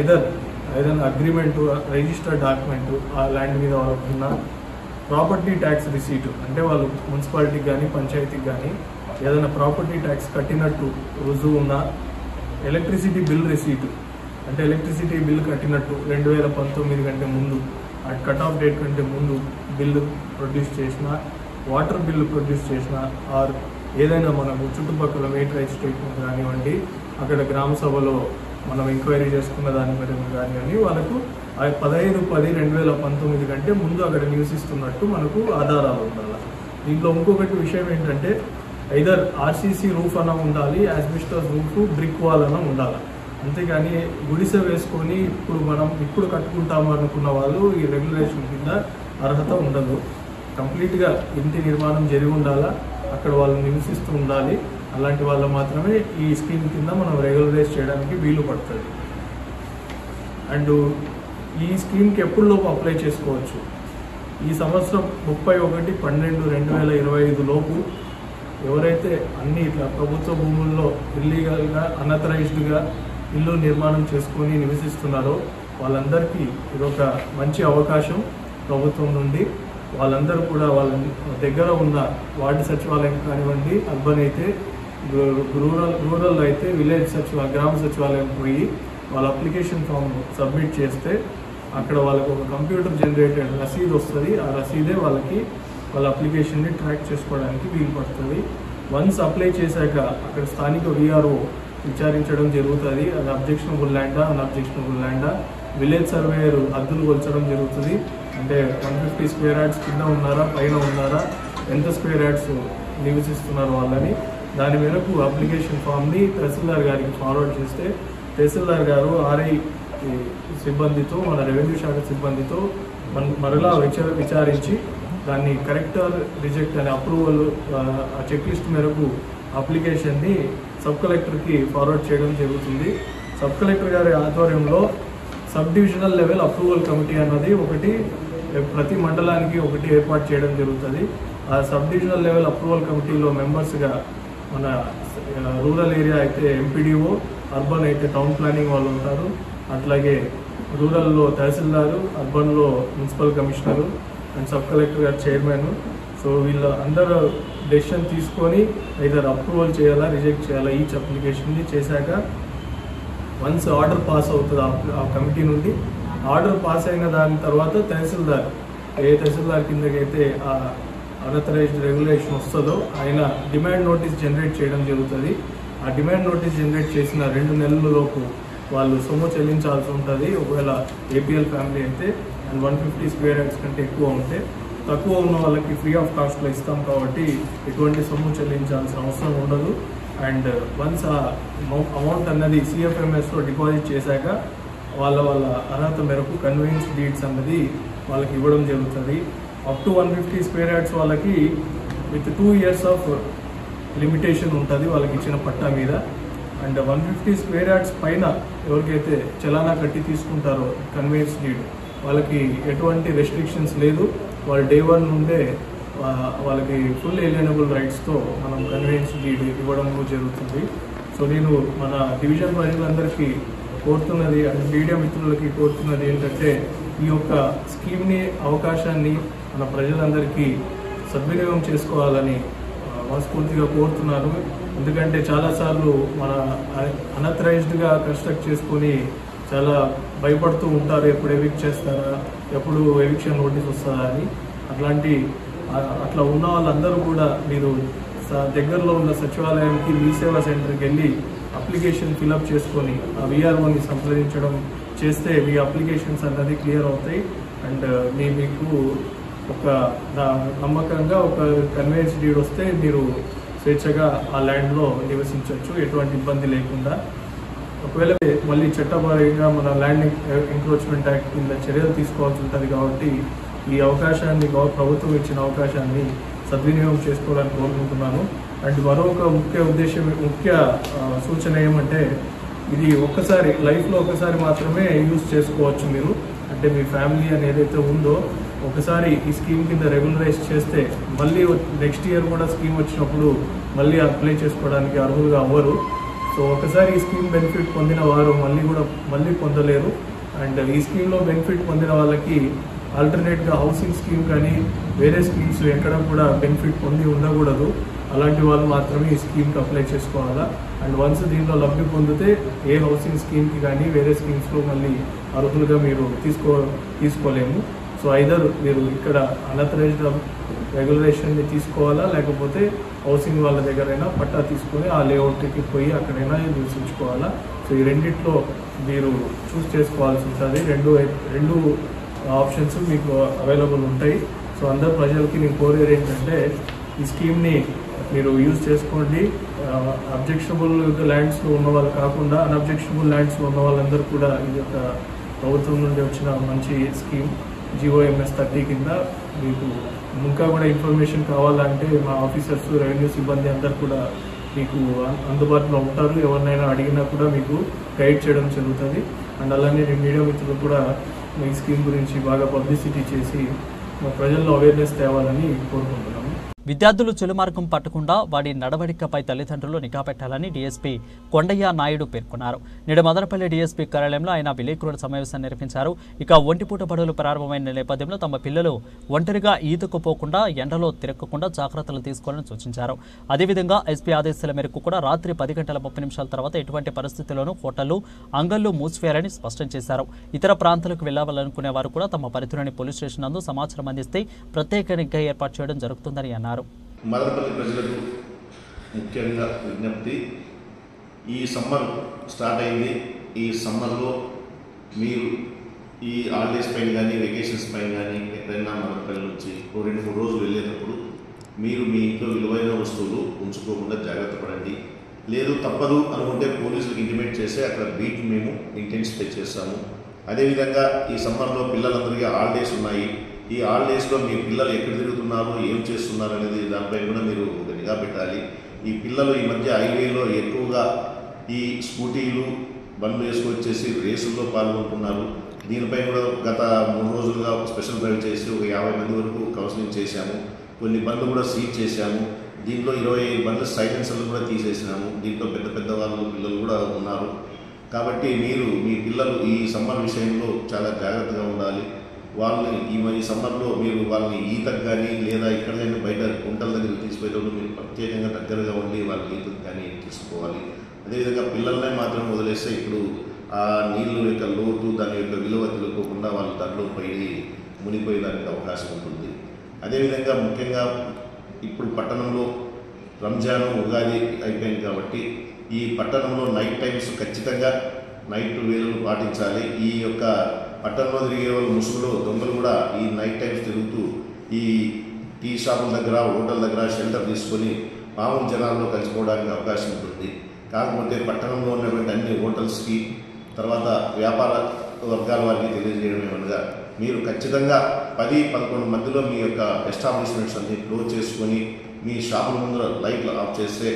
ఐదర్ అగ్రిమెంటు, రిజిస్టర్డ్ డాక్యుమెంటు, ఆ ల్యాండ్ మీద వాళ్ళకున్న ప్రాపర్టీ ట్యాక్స్ రిసీట్ అంటే వాళ్ళు మున్సిపాలిటీకి కానీ పంచాయతీకి కానీ ఏదైనా ప్రాపర్టీ ట్యాక్స్ కట్టినట్టు రుజువు ఉన్న ఎలక్ట్రిసిటీ బిల్ రిసీట్ అంటే ఎలక్ట్రిసిటీ బిల్ కట్టినట్టు 2019 కంటే ముందు ఆ కట్ ఆఫ్ డేట్ కంటే ముందు బిల్లు ప్రొడ్యూస్ చేసిన, వాటర్ బిల్లు ప్రొడ్యూస్ చేసిన, ఆర్ ఏదైనా మనకు చుట్టుపక్కల మేటరైజ్ స్టేట్మెంట్ కానివ్వండి, అక్కడ గ్రామ సభలో మనం ఎంక్వైరీ చేసుకున్న దాని మీద కానివ్వండి, వాళ్ళకు 15/10/2019 కంటే ముందు అక్కడ నివసిస్తున్నట్టు మనకు ఆధారాలు ఉండాలి. దీంట్లో ఇంకొకటి విషయం ఏంటంటే ఐదర్ ఆర్సీసీ రూఫ్ అన్న ఉండాలి, యాస్బెస్టాస్ రూఫ్, బ్రిక్ వాల్ అన్న ఉండాలి. అంతేగాని గుడిసె వేసుకొని ఇప్పుడు కట్టుకుంటాము అనుకున్న వాళ్ళు ఈ రెగ్యులేషన్ కింద అర్హత ఉండదు. కంప్లీట్గా ఇంటి నిర్మాణం జరిగి ఉండాలా, అక్కడ వాళ్ళు నివసిస్తూ ఉండాలి. అలాంటి వాళ్ళు మాత్రమే ఈ స్కీమ్ కింద మనం రెగ్యులరైజ్ చేయడానికి వీలు పడుతుంది. అండ్ ఈ స్కీమ్కి ఎప్పుడులోపు అప్లై చేసుకోవచ్చు? ఈ సంవత్సరం 31/12/2025 లోపు ఎవరైతే అన్ని ఇట్లా ప్రభుత్వ భూముల్లో ఇల్లీగల్గా, అన్అథరైజ్డ్గా ఇల్లు నిర్మాణం చేసుకొని నివసిస్తున్నారో వాళ్ళందరికీ ఇదొక మంచి అవకాశం ప్రభుత్వం నుండి. వాళ్ళందరూ కూడా వాళ్ళ దగ్గర ఉన్న వార్డు సచివాలయం కానివ్వండి, అర్బన్ అయితే రూరల్ అయితే విలేజ్ గ్రామ సచివాలయం పోయి వాళ్ళ అప్లికేషన్ ఫామ్ సబ్మిట్ చేస్తే అక్కడ వాళ్ళకు ఒక కంప్యూటర్ జనరేటెడ్ రసీదు వస్తుంది. ఆ రసీదే వాళ్ళకి వాళ్ళ అప్లికేషన్ని ట్రాక్ చేసుకోవడానికి వీలు పడుతుంది. వన్స్ అప్లై చేశాక అక్కడ స్థానిక విఆర్ఓ విచారించడం జరుగుతుంది. అది అబ్జెక్షనబుల్ ల్యాండా, అన్అబ్జెక్షనబుల్ ల్యాండా, విలేజ్ సర్వేయర్ హద్దులు కొల్చడం జరుగుతుంది. అంటే 150 స్క్వేర్ యార్డ్స్ కింద ఉన్నారా, పైన ఉన్నారా, ఎంత స్క్వేర్ యార్డ్స్ నివసిస్తున్నారు వాళ్ళని. దాని మేరకు అప్లికేషన్ ఫామ్ని తహసీల్దార్ గారికి ఫార్వర్డ్ చేస్తే తహసీల్దార్ గారు ఆర్ఐ సిబ్బందితో, మన రెవెన్యూ శాఖ సిబ్బందితో మరలా విచారించి దాన్ని కరెక్ట్ ఆర్ రిజెక్ట్ అనే అప్రూవల్ ఆ చెక్ లిస్ట్ మేరకు అప్లికేషన్ని సబ్ కలెక్టర్కి ఫార్వర్డ్ చేయడం జరుగుతుంది. సబ్ కలెక్టర్ గారి ఆధ్వర్యంలో sub divisional level approval committee అన్నది ప్రతి మండలానికి ఒకటి ఏర్పాటు చేయడం జరుగుతుంది. ఆ సబ్ డివిజనల్ లెవెల్ అప్రూవల్ కమిటీలో మెంబర్స్గా మన రూరల్ ఏరియా అయితే ఎంపీడీఓ, అర్బన్ అయితే టౌన్ ప్లానింగ్ వాళ్ళు ఉంటారు. అట్లాగే రూరల్లో తహసీల్దారు, అర్బన్లో municipal commissioner and sub collector గారు చైర్మన్. సో వీళ్ళ అందరూ డెసిషన్ తీసుకొని ఐదర్ అప్రూవల్ చేయాలా, రిజెక్ట్ చేయాలా ఈచ్ అప్లికేషన్ని చేశాక వన్స్ ఆర్డర్ పాస్ అవుతుంది ఆ కమిటీ నుండి. ఆర్డర్ పాస్ అయిన దాని తర్వాత తహసీల్దార్ ఏ తహసీల్దార్ కిందకైతే ఆ అన్అథరైజ్డ్ రెగ్యులేషన్ వస్తుందో ఆయన డిమాండ్ నోటీస్ జనరేట్ చేయడం జరుగుతుంది. ఆ డిమాండ్ నోటీస్ జనరేట్ చేసిన 2 నెలల లోపు వాళ్ళు సొమ్ము చెల్లించాల్సి ఉంటుంది. ఒకవేళ ఏపీఎల్ ఫ్యామిలీ అయితే అండ్ 150 స్క్వేర్ యార్డ్స్ కంటే ఎక్కువ ఉంటే, తక్కువ ఉన్న వాళ్ళకి ఫ్రీ ఆఫ్ కాస్ట్లో ఇస్తాం కాబట్టి ఎటువంటి సొమ్ము చెల్లించాల్సిన అవసరం ఉండదు. అండ్ వన్స్ ఆ అమౌంట్ అన్నది సిఎఫ్ఎంఎస్లో డిపాజిట్ చేశాక వాళ్ళ అర్హత మేరకు కన్వెన్స్ డీడ్స్ అన్నది వాళ్ళకి ఇవ్వడం జరుగుతుంది. అప్ టు 150 స్క్వేర్ యార్డ్స్ వాళ్ళకి విత్ 2 years ఆఫ్ లిమిటేషన్ ఉంటుంది వాళ్ళకి ఇచ్చిన పట్టా మీద. అండ్ 150 స్క్వేర్ యార్డ్స్ పైన ఎవరికైతే చలానా కట్టి తీసుకుంటారో కన్వెన్స్ డీడ్ వాళ్ళకి ఎటువంటి రెస్ట్రిక్షన్స్ లేదు. వాళ్ళు డే 1 నుండే వాళ్ళకి ఫుల్ ఎలిజిబుల్ రైట్స్తో మనం కన్వెన్స్ డీడ్ ఇవ్వడం జరుగుతుంది. సో నేను మన డివిజన్ ప్రజలందరికీ కోరుతున్నది అండ్ మీడియా మిత్రులకి కోరుతున్నది ఏంటంటే ఈ యొక్క స్కీమ్ని, అవకాశాన్ని మన ప్రజలందరికీ సద్వినియోగం చేసుకోవాలని మనస్ఫూర్తిగా కోరుతున్నాను. ఎందుకంటే చాలాసార్లు మన అన్అథరైజ్డ్గా కన్స్ట్రక్ట్ చేసుకొని చాలా భయపడుతూ ఉంటారు, ఎప్పుడు ఎవిక్ట్ చేస్తారా, ఎప్పుడు ఎవిక్షన్ నోటీస్ వస్తుందా అని. అట్లా ఉన్న వాళ్ళందరూ కూడా మీరు దగ్గరలో ఉన్న సచివాలయానికి, మీ సేవా సెంటర్కి వెళ్ళి అప్లికేషన్ ఫిలప్ చేసుకొని ఆ విఆర్ఓని సంప్రదించడం చేస్తే మీ అప్లికేషన్స్ అన్నది క్లియర్ అవుతాయి. అండ్ మీకు ఒక నమ్మకంగా ఒక కన్వెన్స్ డీడ్ వస్తే మీరు స్వేచ్ఛగా ఆ ల్యాండ్లో నివసించవచ్చు ఎటువంటి ఇబ్బంది లేకుండా. ఒకవేళ మళ్ళీ చట్టపరంగా మన ల్యాండ్ ఎంక్రోచ్మెంట్ యాక్ట్ కింద చర్యలు తీసుకోవాల్సి ఉంటుంది కాబట్టి ఈ అవకాశాన్ని, ప్రభుత్వం ఇచ్చిన అవకాశాన్ని సద్వినియోగం చేసుకోవాలని కోరుకుంటున్నాను. అండ్ మరొక ముఖ్య సూచన ఏమంటే ఇది లైఫ్లో ఒకసారి మాత్రమే యూజ్ చేసుకోవచ్చు మీరు. అంటే మీ ఫ్యామిలీ అని ఏదైతే ఉందో ఒకసారి ఈ స్కీమ్ కింద రెగ్యులరైజ్ చేస్తే మళ్ళీ నెక్స్ట్ ఇయర్ కూడా స్కీమ్ వచ్చినప్పుడు మళ్ళీ అప్లై చేసుకోవడానికి అర్హులుగా అవ్వరు. సో ఒకసారి ఈ స్కీమ్ బెనిఫిట్ పొందిన వారు మళ్ళీ పొందలేరు. అండ్ ఈ స్కీమ్లో బెనిఫిట్ పొందిన వాళ్ళకి ఆల్టర్నేట్గా హౌసింగ్ స్కీమ్ కానీ వేరే స్కీమ్స్ ఎక్కడ కూడా బెనిఫిట్ పొంది ఉండకూడదు. అలాంటి వాళ్ళు మాత్రమే ఈ స్కీమ్కి అప్లై చేసుకోవాలా. అండ్ వన్స్ దీంట్లో లబ్ధి పొందితే ఏ హౌసింగ్ స్కీమ్కి కానీ వేరే స్కీమ్స్లో మళ్ళీ అర్హులుగా మీరు తీసుకోలేము. సో ఐదర్ మీరు ఇక్కడ అన్అథరైజ్డ్ రెగ్యులరేషన్ని తీసుకోవాలా, లేకపోతే హౌసింగ్ వాళ్ళ దగ్గరైనా పట్టా తీసుకొని ఆ లేఅవుట్కి పోయి అక్కడైనా నివసించుకోవాలా. సో ఈ రెండిట్లో మీరు చూస్ చేసుకోవాల్సి ఉంటుంది. రెండు ఆప్షన్స్ మీకు అవైలబుల్ ఉంటాయి. సో అందరు ప్రజలకి నేను కోరేది ఏంటంటే ఈ స్కీమ్ని మీరు యూజ్ చేసుకోండి. అబ్జెక్షనబుల్ ల్యాండ్స్లో ఉన్న వాళ్ళు కాకుండా అన్అబ్జెక్షనబుల్ ల్యాండ్స్లో ఉన్న వాళ్ళందరూ కూడా ఇది యొక్క ప్రభుత్వం నుండి వచ్చిన మంచి స్కీమ్ GOMS 30 కింద. మీకు ఇంకా కూడా ఇన్ఫర్మేషన్ కావాలంటే మా ఆఫీసర్స్, రెవెన్యూ సిబ్బంది అందరు కూడా మీకు అందుబాటులో ఉంటారు. ఎవరినైనా అడిగినా కూడా మీకు గైడ్ చేయడం జరుగుతుంది. అండ్ అలానే మీడియా మిత్రులు కూడా ఈ స్కీమ్ గురించి బాగా పబ్లిసిటీ చేసి ప్రజల్లో అవేర్నెస్ తేవాలని కోరుకుంటున్నాము. విద్యార్థులు చెలుమార్గం పట్టకుండా వాడి నడవడికపై తల్లిదండ్రులు నిఘా పెట్టాలని డీఎస్పీ కొండయ్య నాయుడు పేర్కొన్నారు. నేడు మదనపల్లి డీఎస్పీ కార్యాలయంలో ఆయన విలేకరుల సమావేశాన్ని నిర్వహించారు. ఇక ఒంటిపూట బడులు ప్రారంభమైన నేపథ్యంలో తమ పిల్లలు ఒంటరిగా ఈతకు పోకుండా ఎండలో తిరగకుండా జాగ్రత్తలు తీసుకోవాలని సూచించారు. అదేవిధంగా ఎస్పీ ఆదేశాల మేరకు కూడా రాత్రి 10:30 తర్వాత ఎటువంటి పరిస్థితుల్లోనూ హోటళ్లు, అంగళ్లు మూసివేయాలని స్పష్టం చేశారు. ఇతర ప్రాంతాలకు వెళ్లాలనుకునే వారు కూడా తమ పరిధిలోని పోలీస్ స్టేషన్ నందు సమాచారం అందిస్తే ప్రత్యేక నిఘా ఏర్పాటు చేయడం జరుగుతుందని అన్నారు. మదనపల్లి ప్రజలకు ముఖ్యంగా విజ్ఞప్తి, ఈ సమ్మర్ స్టార్ట్ అయింది. ఈ సమ్మర్లో మీరు ఈ హాలిడేస్ పైన కానీ వెకేషన్స్ పైన కానీ ఎక్కడైనా మదనపల్లి నుంచి 2-3 రోజులు వెళ్ళేటప్పుడు మీరు మీ ఇంట్లో విలువైన వస్తువులు ఉంచుకోకుండా జాగ్రత్త పడండి. లేదు తప్పదు అనుకుంటే పోలీసులకు ఇంటిమేట్ చేస్తే అక్కడ బీట్ మేము ఇంటెన్సిఫై చేస్తాము. అదేవిధంగా ఈ సమ్మర్లో పిల్లలందరికీ హాలిడేస్ ఉన్నాయి. ఈ హాలిడేస్లో మీ పిల్లలు ఎక్కడ తిరుగుతున్నారు, ఏం చేస్తున్నారు అనేది దానిపై కూడా మీరు నిఘా పెట్టాలి. ఈ పిల్లలు ఈ మధ్య హైవేలో ఎక్కువగా ఈ స్కూటీలు బండ్లు వేసుకొచ్చేసి రేసుల్లో పాల్గొంటున్నారు. దీనిపై కూడా గత 3 రోజులుగా స్పెషల్ డ్రైవ్ చేసి ఒక 50 మంది వరకు కౌన్సిలింగ్ చేశాము. కొన్ని బండ్లు కూడా సీజ్ చేశాము. దీంట్లో 25 బండ్లు సైలెన్సర్లు కూడా తీసేసినాము. దీంట్లో పెద్ద వాళ్ళు పిల్లలు కూడా ఉన్నారు. కాబట్టి మీరు మీ పిల్లలు ఈ సమ్మర్ విషయంలో చాలా జాగ్రత్తగా ఉండాలి. వాళ్ళని ఈ సమ్మర్లో మీరు వాళ్ళని ఈతకు కానీ లేదా ఎక్కడైనా బయట గుంటల దగ్గర తీసుకుపోయేటప్పుడు మీరు ప్రత్యేకంగా దగ్గరగా ఉండి వాళ్ళకి ఈతకు కానీ తీసుకోవాలి. అదేవిధంగా పిల్లలనే మాత్రం వదిలేస్తే ఇప్పుడు ఆ నీళ్ళు యొక్క లోటు, దాని యొక్క విలువ తెలుసుకోకుండా వాళ్ళు దాంట్లో పోయి మునిగిపోయేదానికి అవకాశం ఉంటుంది. అదేవిధంగా ముఖ్యంగా ఇప్పుడు పట్టణంలో రంజాను, ఉగాది అయిపోయింది కాబట్టి ఈ పట్టణంలో నైట్ టైమ్స్ ఖచ్చితంగా నైట్ వేళలు పాటించాలి. ఈ యొక్క పట్టణంలో తిరిగే వాళ్ళు ముసుగులో దొంగలు కూడా ఈ నైట్ టైమ్స్ తిరుగుతూ ఈ టీ షాపుల దగ్గర, హోటల్ దగ్గర షెల్టర్ తీసుకొని మామూలు జనాల్లో కలిసిపోవడానికి అవకాశం ఉంటుంది. కాకపోతే పట్టణంలో ఉన్నటువంటి అన్ని హోటల్స్కి, తర్వాత వ్యాపార వర్గాల వారికి తెలియజేయడం ఏమనగా మీరు ఖచ్చితంగా 10-11 మధ్యలో మీ యొక్క ఎస్టాబ్లిష్మెంట్స్ అన్ని క్లోజ్ చేసుకొని మీ షాపుల ముందు లైట్లు ఆఫ్ చేస్తే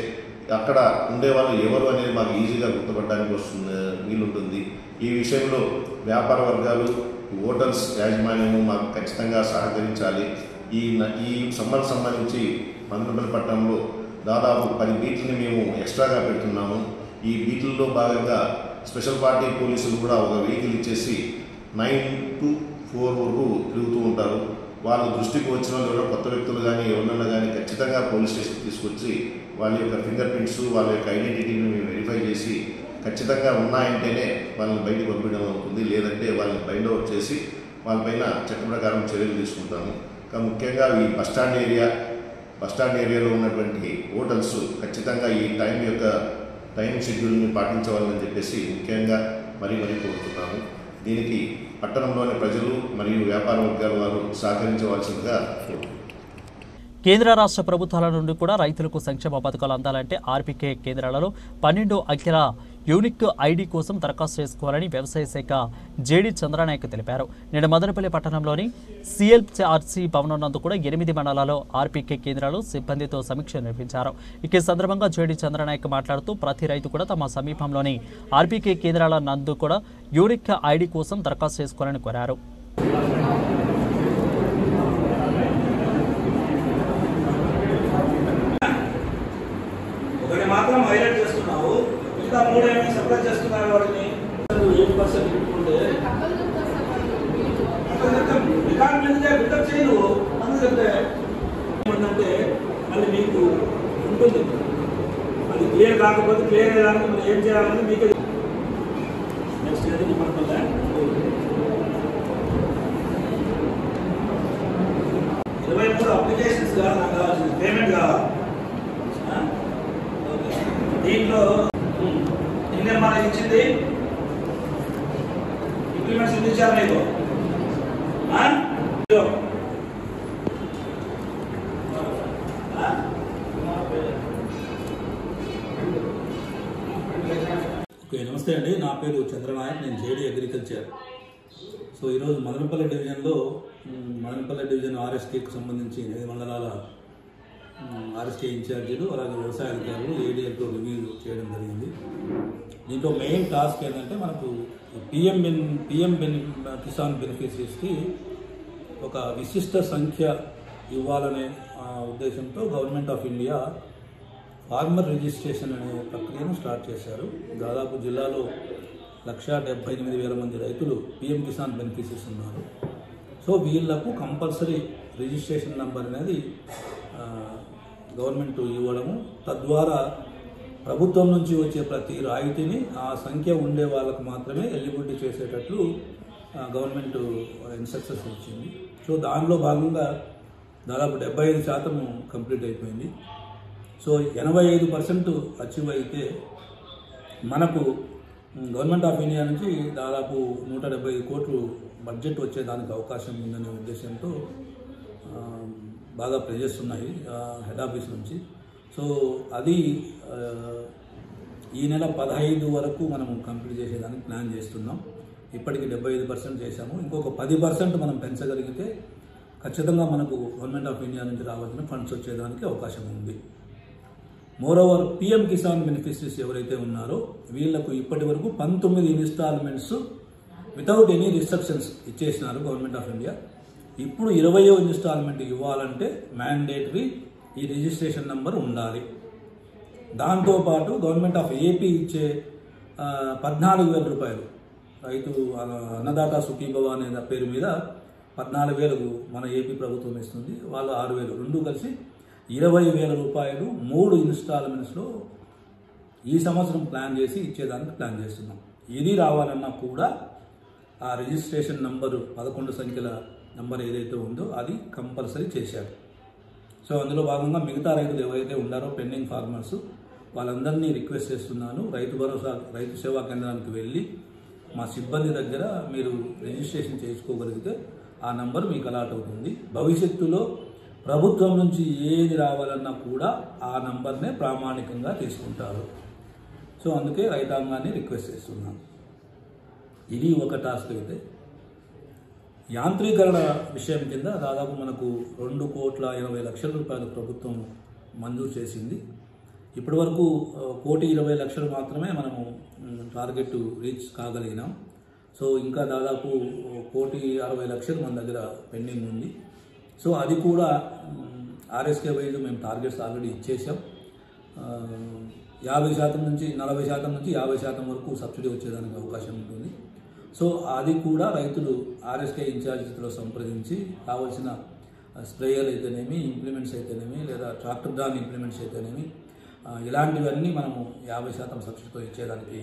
అక్కడ ఉండేవాళ్ళు ఎవరు అనేది మాకు ఈజీగా గుర్తుపడడానికి వీలుంటుంది. ఈ విషయంలో వ్యాపార వర్గాలు, హోటల్స్ యాజమాన్యము మాకు ఖచ్చితంగా సహకరించాలి. ఈ సమ్మర్ సంబంధించి మదనపల్లి పట్టణంలో దాదాపు 10 బీట్లని మేము ఎక్స్ట్రాగా పెడుతున్నాము. ఈ బీట్లలో భాగంగా స్పెషల్ పార్టీ పోలీసులు కూడా ఒక వెహికల్ ఇచ్చేసి 9 to 4 వరకు తిరుగుతూ ఉంటారు. వాళ్ళ దృష్టికి వచ్చిన వాళ్ళు కొత్త వ్యక్తులు కానీ ఎవరన్నా కానీ ఖచ్చితంగా పోలీస్ స్టేషన్కి తీసుకొచ్చి వాళ్ళ యొక్క ఫింగర్ ప్రింట్స్, వాళ్ళ యొక్క ఐడెంటిటీని మేము వెరిఫై చేసి ఖచ్చితంగా ఉన్నాయంటేనే వాళ్ళని బయటకు పంపించడం అవుతుంది. లేదంటే వాళ్ళని బైండ్ అవుట్ చేసి వాళ్ళపైన చట్ట ప్రకారం చర్యలు తీసుకుంటాము. ముఖ్యంగా ఈ బస్టాండ్ ఏరియాలో ఉన్నటువంటి హోటల్స్ ఖచ్చితంగా ఈ టైం షెడ్యూల్ని పాటించవాలని చెప్పేసి ముఖ్యంగా మరీ కోరుతున్నాము. దీనికి పట్టణంలోని ప్రజలు మరియు వ్యాపార వర్గాల వారు సహకరించవలసిందిగా కేంద్ర రాష్ట్ర ప్రభుత్వాల నుండి కూడా రైతులకు సంక్షేమ పథకాలు అందాలంటే ఆర్బీకే కేంద్రాలలో 12 అంకెల యూనిక్ ఐడి కోసం దరఖాస్తు చేసుకోవాలని వ్యవసాయ శాఖ జేడి చంద్రనాయక్ తెలిపారు. నేడు మదనపల్లి పట్టణంలోని సిఎల్ఆర్సీ భవనం నందు కూడా 8 మండలాల్లో ఆర్బీకే కేంద్రాలు సిబ్బందితో సమీక్ష నిర్వహించారు. ఈ సందర్భంగా జేడి చంద్రనాయక్ మాట్లాడుతూ ప్రతి రైతు కూడా తమ సమీపంలోని ఆర్బీకే కేంద్రాల నందు కూడా యూనిక్ ఐడి కోసం దరఖాస్తు చేసుకోవాలని కోరారు. హైలైట్ చేస్తున్నావు, మిగతా 3 ఏమైనా సప్లై చేస్తున్నారు వాటిని 8% పెట్టుకుంటే రికార్డు మీద బిల్డప్ చేయి నువ్వు. అందుకంటే ఏమంటే మళ్ళీ మీకు ఉంటుంది, అది క్లియర్ కాకపోతే క్లియర్ అయ్యేదానికి మనం ఏం చేయాలని మీకు నెక్స్ట్ ఏదైనా పడుతుందా 23 అప్లికేషన్స్ కావాలి, నాకు కావాల్సింది పేమెంట్ కావాలి. దీంట్లో ఇండియన్ మనకి ఇచ్చింది ఇంప్లిమెంట్స్ ఎన్ని ఇచ్చారు మీకు? ఓకే, నమస్తే అండి. నా పేరు చంద్రనాయక్, నేను జేడీ అగ్రికల్చర్. సో ఈరోజు మదనపల్లి డివిజన్ ఆర్ఎస్టీకి సంబంధించి 8 మండలాల ఆర్ఎస్టీ ఇన్ఛార్జీలు అలాగే వ్యవసాయ అధికారులు ఏడీఎల్తో రివ్యూ చేయడం జరిగింది. దీంట్లో మెయిన్ టాస్క్ ఏంటంటే మనకు పిఎం కిసాన్ బెనిఫిషరీస్కి ఒక విశిష్ట సంఖ్య ఇవ్వాలనే ఉద్దేశంతో government of India farmer registration అనే ప్రక్రియను స్టార్ట్ చేశారు. దాదాపు జిల్లాలో 1,78,000 మంది రైతులు పిఎం కిసాన్ బెనిఫిషరీస్ ఉన్నారు. సో వీళ్లకు కంపల్సరీ రిజిస్ట్రేషన్ నెంబర్ అనేది గవర్నమెంట్ ఇవ్వడము, తద్వారా ప్రభుత్వం నుంచి వచ్చే ప్రతి రాయితీని ఆ సంఖ్య ఉండే వాళ్ళకు మాత్రమే ఎలిజిబిలిటీ చేసేటట్లు గవర్నమెంట్ ఇన్స్ట్రక్షన్స్ ఇచ్చింది. సో దానిలో భాగంగా దాదాపు 75% కంప్లీట్ అయిపోయింది. సో 85% అచీవ్ అయితే మనకు గవర్నమెంట్ ఆఫ్ ఇండియా నుంచి దాదాపు 175 కోట్లు బడ్జెట్ వచ్చేదానికి అవకాశం ఉందనే ఉద్దేశంతో బాగా ప్రెజర్స్ ఉన్నాయి హెడ్ ఆఫీస్ నుంచి. సో అది ఈ నెల 15 వరకు మనం కంప్లీట్ చేసేదానికి ప్లాన్ చేస్తున్నాం. ఇప్పటికి 75% చేశాము. ఇంకొక 10% మనం పెంచగలిగితే ఖచ్చితంగా మనకు గవర్నమెంట్ ఆఫ్ ఇండియా నుంచి రావాల్సిన ఫండ్స్ వచ్చేదానికి అవకాశం ఉంది. మోరోవర్ పిఎం కిసాన్ బెనిఫిషరీస్ ఎవరైతే ఉన్నారో వీళ్లకు ఇప్పటి వరకు 19 ఇన్స్టాల్మెంట్స్ వితౌట్ ఎనీ రిస్ట్రిక్షన్స్ ఇచ్చేసినారు గవర్నమెంట్ ఆఫ్ ఇండియా. ఇప్పుడు 20వ ఇన్స్టాల్మెంట్ ఇవ్వాలంటే మ్యాండేటరీ ఈ రిజిస్ట్రేషన్ నెంబర్ ఉండాలి. దాంతోపాటు గవర్నమెంట్ ఆఫ్ ఏపీ ఇచ్చే 14,000 రూపాయలు రైతు అన్నదాత సుఖీభవ అనే పేరు మీద 14,000 మన ఏపీ ప్రభుత్వం ఇస్తుంది, వాళ్ళు 6,000, రెండు కలిసి 20,000 రూపాయలు 3 ఇన్స్టాల్మెంట్స్లో ఈ సంవత్సరం ప్లాన్ చేసి ఇచ్చేదానికి ప్లాన్ చేస్తున్నాం. ఇది రావాలన్నా కూడా ఆ రిజిస్ట్రేషన్ నంబరు 11 సంఖ్యల నంబర్ ఏదైతే ఉందో అది కంపల్సరీ చేశారు. సో అందులో భాగంగా మిగతా రైతులు ఎవరైతే ఉన్నారో పెండింగ్ ఫార్మర్స్ వాళ్ళందరినీ రిక్వెస్ట్ చేస్తున్నాను, రైతు భరోసా రైతు సేవా కేంద్రానికి వెళ్ళి మా సిబ్బంది దగ్గర మీరు రిజిస్ట్రేషన్ చేసుకోగలిగితే ఆ నంబర్ మీకు అలాట్ అవుతుంది. భవిష్యత్తులో ప్రభుత్వం నుంచి ఏది రావాలన్నా కూడా ఆ నంబర్నే ప్రామాణికంగా తీసుకుంటారు. సో అందుకే రైతాంగాన్ని రిక్వెస్ట్ చేస్తున్నాను. ఇది ఒక టాస్క్. అయితే యాంత్రీకరణ విషయం కింద దాదాపు మనకు 2,80,00,000 రూపాయలు ప్రభుత్వం మంజూరు చేసింది. ఇప్పటి వరకు 1,20,00,000 మాత్రమే మనము టార్గెట్ రీచ్ కాగలిగినాం. సో ఇంకా దాదాపు 1,60,00,000 మన దగ్గర పెండింగ్ ఉంది. సో అది కూడా ఆర్ఎస్కే వైజ్ మేము టార్గెట్స్ ఆల్రెడీ ఇచ్చేసాం. 50% నుంచి 40% నుంచి 50% వరకు సబ్సిడీ వచ్చేదానికి అవకాశం ఉంటుంది. సో అది కూడా రైతులు ఆర్ఎస్కే ఇన్ఛార్జీతో సంప్రదించి కావాల్సిన స్ప్రేయర్ అయితేనేమి, ఇంప్లిమెంట్స్ అయితేనేమి, లేదా ట్రాక్టర్ డ్రాన్ ఇంప్లిమెంట్స్ అయితేనేమి, ఇలాంటివన్నీ మనము 50% సబ్సిడీతో ఇచ్చేదానికి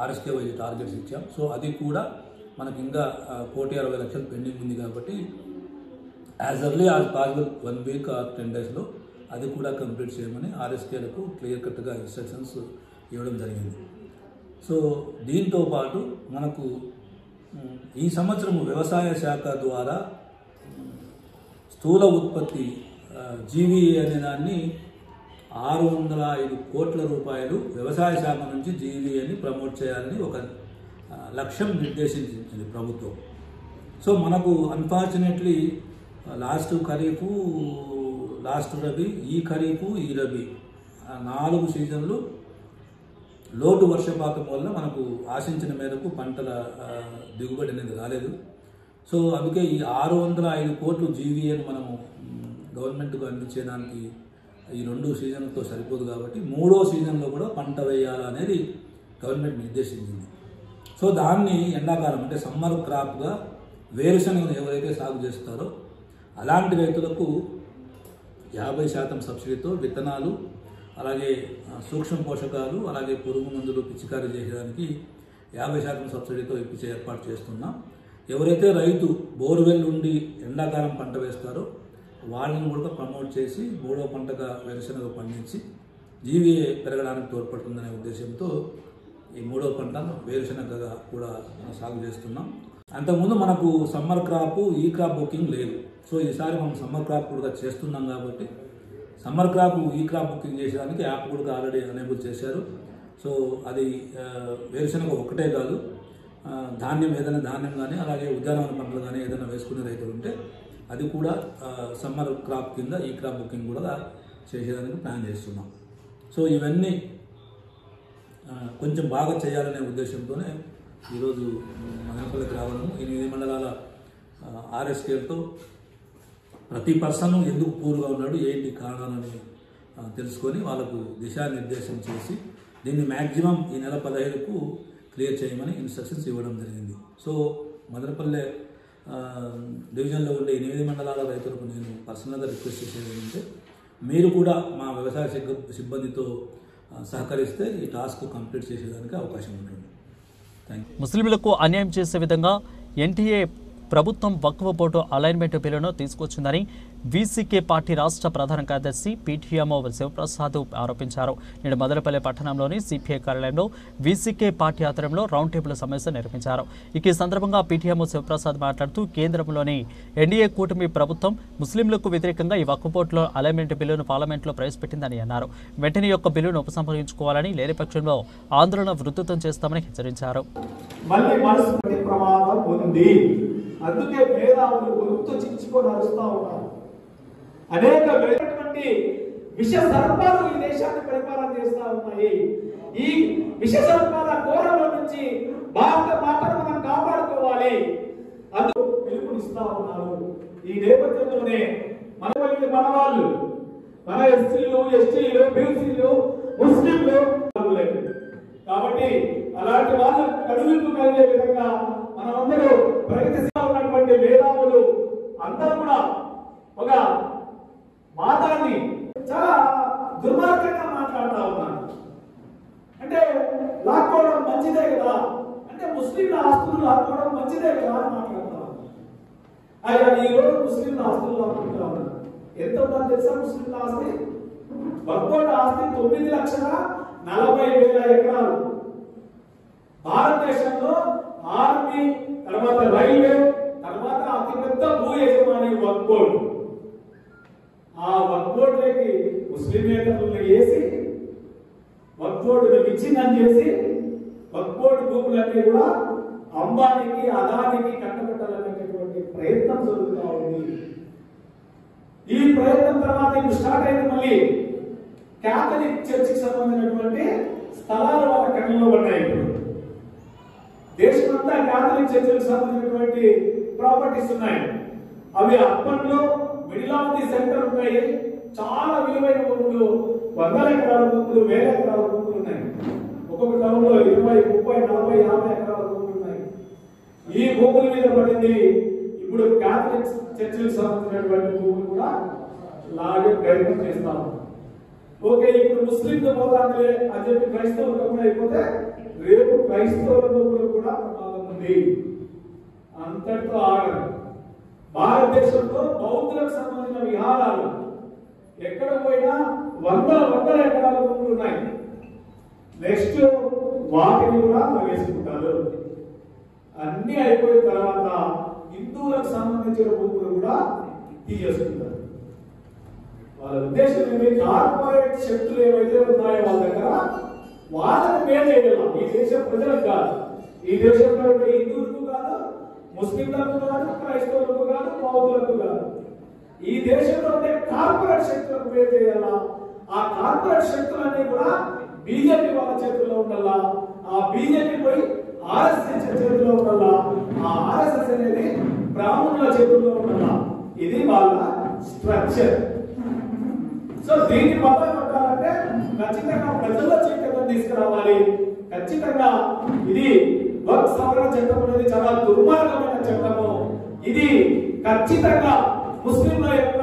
ఆర్ఎస్కే వైజ్ టార్గెట్స్ ఇచ్చాం. సో అది కూడా మనకి ఇంకా 1,60,00,000 పెండింగ్ ఉంది కాబట్టి as early as possible 1 week or 10 డేస్లో అది కూడా కంప్లీట్ చేయమని ఆర్ఎస్కేలకు క్లియర్ కట్గా ఇన్స్ట్రక్షన్స్ ఇవ్వడం జరిగింది. సో దీంతో పాటు మనకు ఈ సంవత్సరం వ్యవసాయ శాఖ ద్వారా స్థూల ఉత్పత్తి జీవీఏ అనే దాన్ని 605 కోట్ల రూపాయలు వ్యవసాయ శాఖ నుంచి జీవీఏని ప్రమోట్ చేయాలని ఒక లక్ష్యం నిర్దేశించింది ప్రభుత్వం. సో మనకు అన్ఫార్చునేట్లీ లాస్ట్ ఖరీఫు, లాస్ట్ రబీ, ఈ ఖరీఫు, ఈ రబీ 4 సీజన్లు లోటు వర్షపాతం వల్ల మనకు ఆశించిన మేరకు పంటల దిగుబడి అనేది రాలేదు. సో అందుకే ఈ 605 కోట్లు జీవీఏను మనము గవర్నమెంట్కు అందించేదానికి ఈ 2 సీజన్లతో సరిపోదు కాబట్టి 3వ సీజన్లో కూడా పంట వేయాలనేది గవర్నమెంట్ నిర్దేశించింది. సో దాన్ని ఎండాకాలం అంటే సమ్మర్ క్రాప్గా వేరుశనగను ఎవరైతే సాగు చేస్తారో అలాంటి రైతులకు 50% సబ్సిడీతో విత్తనాలు, అలాగే సూక్ష్మ పోషకాలు, అలాగే పురుగు మందులు పిచికారీ చేయడానికి 50% సబ్సిడీతో ఇప్పించే ఏర్పాటు చేస్తున్నాం. ఎవరైతే రైతు బోర్వెల్ ఉండి ఎండాకాలం పంట వేస్తారో వాళ్ళని కూడా ప్రమోట్ చేసి 3వ పంటగా వేరుశనగ పండించి జీవీఏ పెరగడానికి తోడ్పడుతుందనే ఉద్దేశంతో ఈ 3వ పంట వేరుశనగగా కూడా సాగు చేస్తున్నాం. అంతకుముందు మనకు సమ్మర్ క్రాప్ ఈ క్రాప్ బుకింగ్ లేదు. సో ఈసారి మనం సమ్మర్ క్రాప్ కూడా చేస్తున్నాం కాబట్టి సమ్మర్ క్రాప్ ఈ క్రాప్ బుకింగ్ చేసేదానికి యాప్ కూడా ఆల్రెడీ ఎనేబుల్ చేశారు. సో అది వేరుశనగ ఒకటే కాదు, ధాన్యం ఏదైనా ధాన్యం కానీ అలాగే ఉద్యానవన పంటలు కానీ ఏదైనా వేసుకునే రైతులు ఉంటే అది కూడా సమ్మర్ క్రాప్ కింద ఈ క్రాప్ బుకింగ్ కూడా చేసేదానికి ప్లాన్ చేస్తున్నాం. సో ఇవన్నీ కొంచెం బాగా చేయాలనే ఉద్దేశంతోనే ఈరోజు మదనపల్లికి రావడము. 8 మండలాల ఆర్ఎస్కేలతో ప్రతి పర్సన్ ఎందుకు పూర్గా ఉన్నాడు, ఏంటి కారణాలని తెలుసుకొని వాళ్ళకు దిశానిర్దేశం చేసి దీన్ని మ్యాక్సిమం ఈ నెల 15కు క్లియర్ చేయమని ఇన్స్ట్రక్షన్స్ ఇవ్వడం జరిగింది. సో మదనపల్లె డివిజన్లో ఉండే 8 మండలాల రైతులకు నేను పర్సనల్గా రిక్వెస్ట్ చేసేది ఏంటంటే మీరు కూడా మా వ్యవసాయ సిబ్బందితో సహకరిస్తే ఈ టాస్క్ కంప్లీట్ చేసేదానికి అవకాశం ఉంటుంది. Thank you. ముస్లింలకు అన్యాయం చేసే విధంగా ఎన్టీఏ ప్రభుత్వం వక్ఫ్ బోర్డు అలైన్మెంట్ బిల్లును తీసుకొచ్చిందని వీసీకే పార్టీ రాష్ట్ర ప్రధాన కార్యదర్శి పీటీఎంఓ శివప్రసాద్ ఆరోపించారు. నేడు మదనపల్లి పట్టణంలోని సిపిఐ కార్యాలయంలో వీసీకే పార్టీ ఆధ్వర్యంలో రౌండ్ టేబుల్ సమావేశం నిర్వహించారు. ఈ సందర్భంగా పీటీఎంఓ శివప్రసాద్ మాట్లాడుతూ కేంద్రంలోని ఎన్డీఏ కూటమి ప్రభుత్వం ముస్లింలకు వ్యతిరేకంగా ఈ వక్ఫ్ బోర్డులో అలైన్మెంట్ బిల్లును పార్లమెంట్లో ప్రవేశపెట్టిందని అన్నారు. వెంటనే యొక్క బిల్లును ఉపసంహరించుకోవాలని, లేని పక్షంలో ఆందోళన ఉధృతం చేస్తామని హెచ్చరించారు. అందుకే మేధావులు గొంతు చించుకొని అరుస్తూ ఉన్నారు. అనేక విష సర్పాలు ఈ దేశాన్ని పరిపాలన చేస్తూ ఉన్నాయి. ఈ విష సర్పాల కోరల నుంచి భారత మాటను మనం కాపాడుకోవాలి, అందుకు పిలుపునిస్తా ఉన్నారు. ఈ నేపథ్యంలోనే మన వాళ్ళు, మన ఎస్సీలు, ఎస్టీలు, బీసీలు, ముస్లింలు కాబట్టి అలాంటి వాళ్ళు కడుగులు కలిగే విధంగా మనమందరూ ప్రగతిస్తూ ఉన్నటువంటి మేధావులు అందరూ కూడా ఒక మాతాన్ని చాలా దుర్మార్గంగా మాట్లాడుతూ ఉన్నారు. అంటే లాక్కోవడం మంచిదే కదా, అంటే ముస్లింల ఆస్తులు లాక్కోవడం మంచిదే కదా అని మాట్లాడుతూ ఉన్నారు. అయ్యా ఈ రోజు ముస్లింల ఆస్తులు లాక్కుంటా ఉన్నారు. ఎంత ఉందని తెలుసా ముస్లింల ఆస్తి? వక్ఫ్ ఆస్తి 9,40,000 ఎకరాలు. భారతదేశంలో ఆర్మీ, తర్వాత రైల్వే, తర్వాత అతిపెద్ద భూ యజమాని వక్ఫ్ బోర్డు. ఆ వక్ఫ్ బోర్డులోకి ముస్లింలను వేసి వక్ఫ్ బోర్డును విచ్ఛిన్నం చేసి వక్ఫ్ బోర్డు భూములన్నీ కూడా అంబానీకి, అదానికి కట్టబెట్టాలనేటువంటి ప్రయత్నం జరుగుతూ ఉంది. ఈ ప్రయత్నం తర్వాత ఇప్పుడు స్టార్ట్ అయింది. మళ్ళీ క్యాథలిక్ చర్చికి సంబంధించినటువంటి స్థలాలు వాళ్ళ కళ్ళలో ఉన్నాయి. ఇప్పుడు దేశమంతా క్యాథలిక్ చర్చిలకు సంబంధించినటువంటి ప్రాపర్టీస్ ఉన్నాయి. అవి అర్బన్లో మిడిల్ ఆఫ్ ది సెంటర్ ఉన్నాయి. చాలా విలువైన భూములు, 100 ఎకరాల భూములు, 1000 ఎకరాల భూములు ఉన్నాయి. ఒక్కొక్క టౌన్ లో 20, 30, 40, 50 ఎకరాల భూములు ఉన్నాయి. ఈ భూముల మీద పడింది ఇప్పుడు క్యాథలిక్ చర్చిలకు సంబంధించినటువంటి భూములు కూడా లాగే ప్రయత్నం చేస్తాము. ఓకే, ఇప్పుడు ముస్లింలు పోతాంలే అని చెప్పి క్రైస్తవులు కూడా అయిపోతే రేపు క్రైస్తవుల భూములు కూడా ప్రమాదం ఉంది. అంతటితో ఆగదు. భారతదేశంలో బౌద్ధులకు సంబంధించిన విహారాలు ఎక్కడ పోయినా 100 ఎకరాల భూములు ఉన్నాయి. నెక్స్ట్ వాటిని కూడా ప్రవేశించుకుంటారు. అన్ని అయిపోయిన తర్వాత హిందువులకు సంబంధించిన భూములు కూడా తీసేసుకుంటారు. వాళ్ళ ఉద్దేశం ఏమి? కార్పొరేట్ శక్తులు ఏవైతే ఉన్నాయో వాళ్ళ దగ్గర వాళ్ళని మేలు చేయగలం. ఈ దేశం ప్రజలకు కాదు, ఈ దేశంలో హిందువులకు కాదు, ముస్లింలకు కాదు, క్రైస్తవులకు కాదు, బౌద్ధులకు కాదు. ఈ దేశంలో ఉండే కార్పొరేట్ శక్తులకు మేలు చేయాలా. ఆ కార్పొరేట్ శక్తులన్నీ కూడా బీజేపీ వాళ్ళ చేతుల్లో ఉండాలా. ఆ బీజేపీ పోయి ఆర్ఎస్ఎస్ చేతుల్లో ఉండాలా. ఆ ఆర్ఎస్ఎస్ అనేది బ్రాహ్మణుల చేతుల్లో ఉండాలా. ఇది వాళ్ళ స్ట్రక్చర్. సో దీన్ని పక్కన పెట్టాలంటే ఖచ్చితంగా ప్రజల్లో చైతన్యం తీసుకురావాలి. ఖచ్చితంగా ఇది వక్ఫ్ సవరణ చట్టం అనేది చాలా దుర్మార్గమైన చట్టము. ఇది ఖచ్చితంగా ముస్లింల యొక్క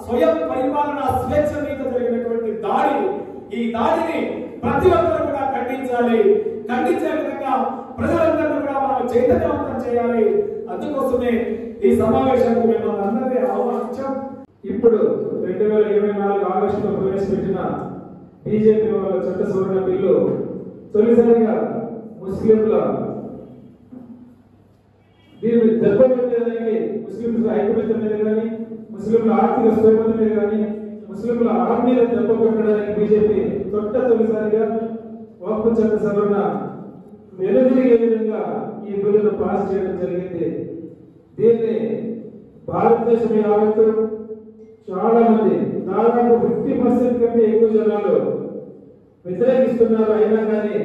స్వయం పరిపాలన స్వేచ్ఛ మీద జరిగినటువంటి దాడి. ఈ దాడిని ప్రతి ఒక్కరు కూడా ఖండించాలి. ఖండించే విధంగా ప్రజలందరినీ కూడా మనం చైతన్యవంతం చేయాలి. అందుకోసమే ఈ సమావేశానికి మేము అందరినీ ఆహ్వానించాం. ఇప్పుడు 2024 ఆగస్టులో ప్రవేశపెట్టిన బీజేపీ వాళ్ళ చట్ట సవరణ బిల్లు తొలిసారిగా ముస్లింల దీన్ని దెబ్బకొట్టేదానికి ముస్లింల ఐక్యమత్యం మీద కానీ, ముస్లింల ఆర్థిక స్థోమత మీద కానీ, ముస్లింల ఆర్మీల దెబ్బకొట్టడానికి బీజేపీ తొలిసారిగా వక్ఫ్ చట్ట సవరణ వెనుదిరిగే విధంగా ఈ బిల్లును పాస్ చేయడం జరిగింది. దీన్ని భారతదేశం యావత్తు చాలా మంది దాదాపు 50% కంటే ఎక్కువ జనాలు వ్యతిరేకిస్తున్నారు. అయినా కానీ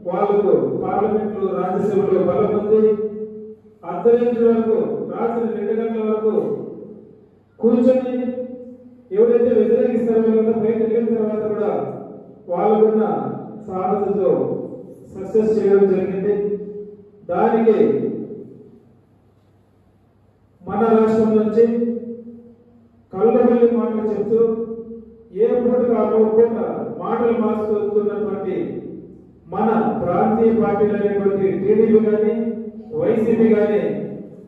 వాళ్ళకు పార్లమెంట్లు రాజ్యసభలో బలం ఉంది. అర్ధరాత్రి వరకు, రాత్రి 2 గంటల వరకు కూర్చొని ఎవరైతే వ్యతిరేకిస్తారో వాళ్ళంతా బయట వెళ్ళిన తర్వాత కూడా వాళ్ళకున్న సాధనతో సక్సెస్ చేయడం జరిగింది. దానికి మన రాష్ట్రం నుంచి కళ్ళబల్లి మాటలు చెప్తూ ఏ పూటకు ఆ పూట మాటలు మార్చుతున్నటువంటి మన ప్రాంతీయ పార్టీలు అనేటువంటి టీడీపీ కానీ, వైసీపీ కానీ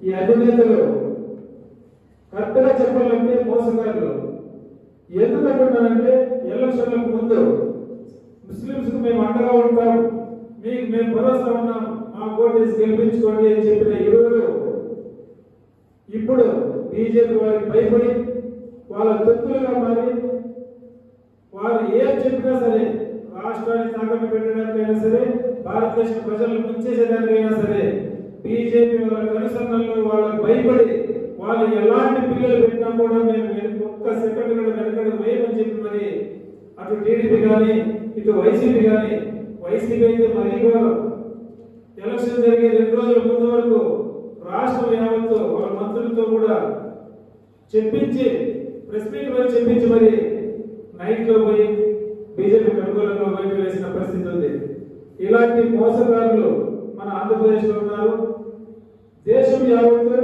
ఈ అధినేతలు కరెక్ట్గా చెప్పాలంటే మోసగాళ్ళు. ఎందుకంటున్నానంటే ఎలక్షన్లకు ముందు ముస్లింస్ కు మేము అండగా ఉంటాం, మీకు మేము భరోసా ఉన్నాం, మా ఓటేసి గెలిపించుకోండి అని చెప్పిన ఇరువురు ఇప్పుడు బీజేపీ వారికి భయపడి వాళ్ళ తొత్తులుగా మారి వారు ఏం చెప్పినా సరే, రాష్ట్రాన్ని తాకట్టు పెట్టడానికైనా సరే, భారతదేశ ప్రజలను ముంచేసేదానికైనా సరే బీజేపీ వాళ్ళ కనుసన్నల్లో వాళ్ళకి భయపడి వాళ్ళు ఎలాంటి పిల్లలు పెట్టినా కూడా మేము ఒక్క సెకండ్ కూడా వెనకడు వేయమని చెప్పి మరి అటు టీడీపీ కానీ ఇటు వైసీపీ కానీ, వైసీపీ అయితే మరీ ఘోరం. ఎలక్షన్ జరిగే 2 రోజుల ముందు వరకు రాష్ట్రం యావత్తు వాళ్ళ మంత్రులతో కూడా చెప్పించి, ప్రెస్ మీట్ వరకు చెప్పించి మరి నైట్ లో పోయి బీజేపీకి అనుకూలంగా బయట వేసిన పరిస్థితి ఉంది. ఇలాంటి మోసగారులు మన ఆంధ్రప్రదేశ్ లో ఉన్నారు. దేశం యావత్తు